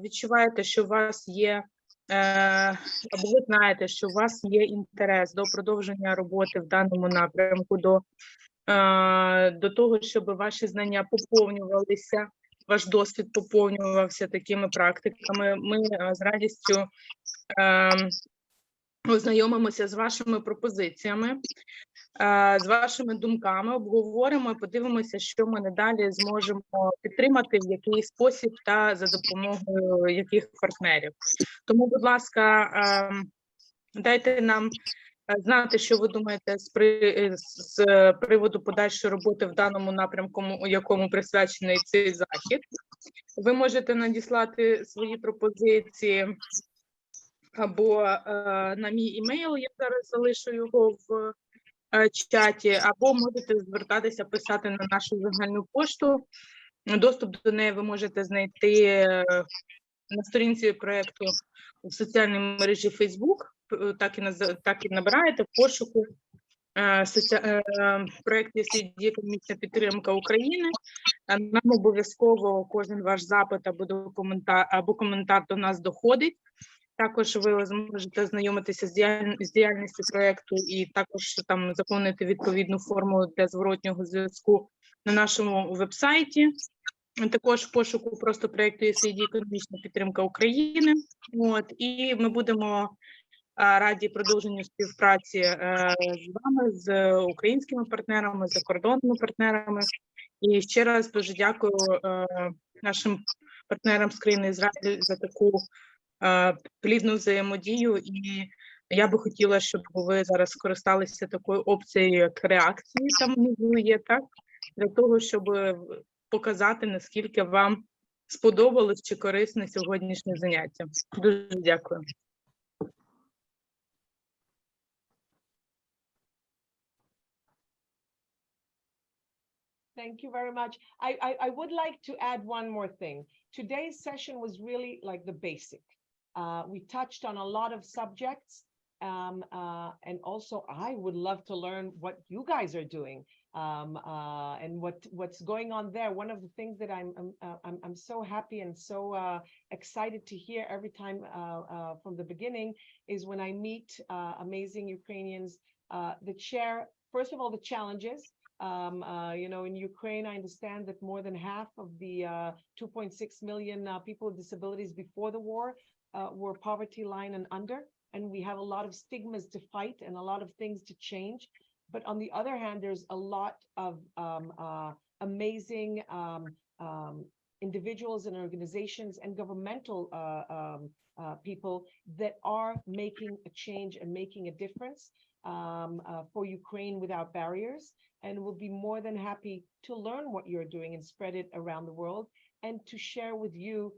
відчуваєте, що у вас є, або ви знаєте, що у вас є інтерес до продовження роботи в даному напрямку, до того, щоб ваші знання поповнювалися, ваш досвід поповнювався такими практиками, ми з радістю ознайомимося з вашими пропозиціями, з вашими думками, обговоримо і подивимося, що ми надалі зможемо підтримати, в який спосіб та за допомогою яких партнерів. Тому, будь ласка, дайте нам знати, що ви думаєте з приводу подальшої роботи в даному напрямку, у якому присвячений цей захід. Ви можете надіслати свої пропозиції або на мій імейл, я зараз залишу його в чаті, або можете звертатися, писати на нашу загальну пошту. Доступ до неї ви можете знайти на сторінці проєкту в соціальній мережі Facebook, так і набираєте в пошуку проєкт USAID «Економічна підтримка України». Нам обов'язково кожен ваш запит або коментар до нас доходить. Також ви зможете знайомитися з діяльністю проєкту і також там заповнити відповідну форму для зворотнього зв'язку на нашому веб-сайті. Також в пошуку просто проєкту USAID «Економічна підтримка України». І ми будемо раді продовженню співпраці з вами, з українськими партнерами, з закордонними партнерами. І ще раз дуже дякую нашим партнерам з країни Ізраїль за таку плідну взаємодію, і я би хотіла, щоб ви зараз скористалися такою опцією, як реакції, там внизу є, так? Для того, щоб показати, наскільки вам сподобалось чи корисне сьогоднішнє заняття. Дуже дякую. Thank you very much. I would like to add one more thing. Today's session was really like the basic. We touched on a lot of subjects. And also I would love to learn what you guys are doing and what's going on there. One of the things that I'm so happy and so excited to hear every time from the beginning is when I meet amazing Ukrainians that share, first of all, the challenges. You know, in Ukraine, I understand that more than half of the 2.6 million people with disabilities before the war were poverty line and under. And we have a lot of stigmas to fight and a lot of things to change. But on the other hand, there's a lot of amazing individuals and organizations and governmental people that are making a change and making a difference for Ukraine without barriers. And we'll be more than happy to learn what you're doing and spread it around the world and to share with you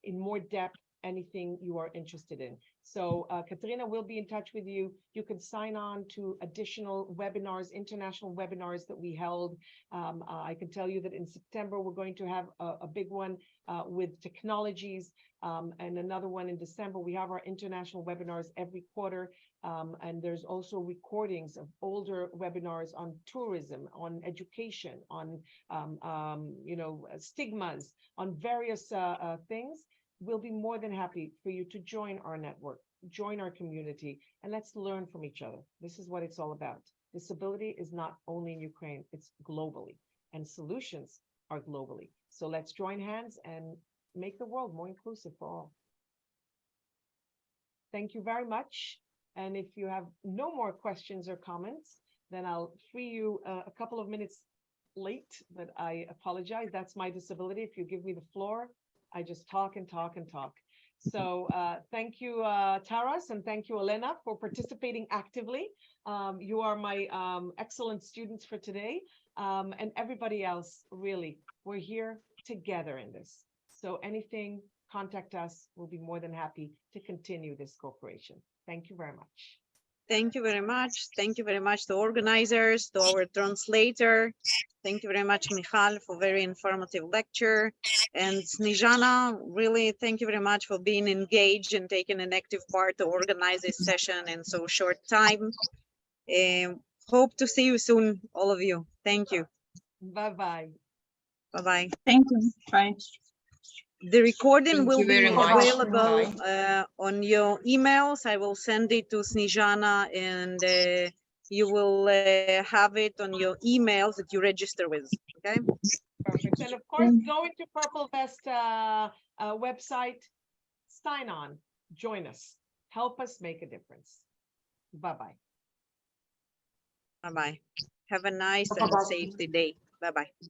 in more depth anything you are interested in. So Katrina will be in touch with you. You can sign on to additional webinars, international webinars that we held. I can tell you that in September, we're going to have a big one with technologies and another one in December. We have our international webinars every quarter. And there's also recordings of older webinars on tourism, on education, on you know, stigmas, on various things. We'll be more than happy for you to join our network, join our community, and let's learn from each other. This is what it's all about. Disability is not only in Ukraine, it's globally, and solutions are globally. So let's join hands and make the world more inclusive for all. Thank you very much. And if you have no more questions or comments, then I'll free you a couple of minutes late, but I apologize. That's my disability. If you give me the floor, I just talk and talk and talk. So thank you, Taras, and thank you, Elena, for participating actively. You are my excellent students for today. And everybody else, really, we're here together in this. So anything, contact us. We'll be more than happy to continue this cooperation. Thank you very much. Thank you very much. Thank you very much to organizers, to our translator. Thank you very much, Michal, for very informative lecture. And Snezhana, really, thank you very much for being engaged and taking an active part to organize this session in so short time. Hope to see you soon, all of you. Thank you. Bye-bye. Bye-bye. Thank you. Bye. The recording Thank will you be very much. available on your emails. I will send it to Snezhana and you will have it on your emails that you register with, okay? Perfect. And of course, go into Purple Vest website, sign on, join us, help us make a difference. Bye-bye. Bye-bye. Have a nice and safe day. Bye-bye.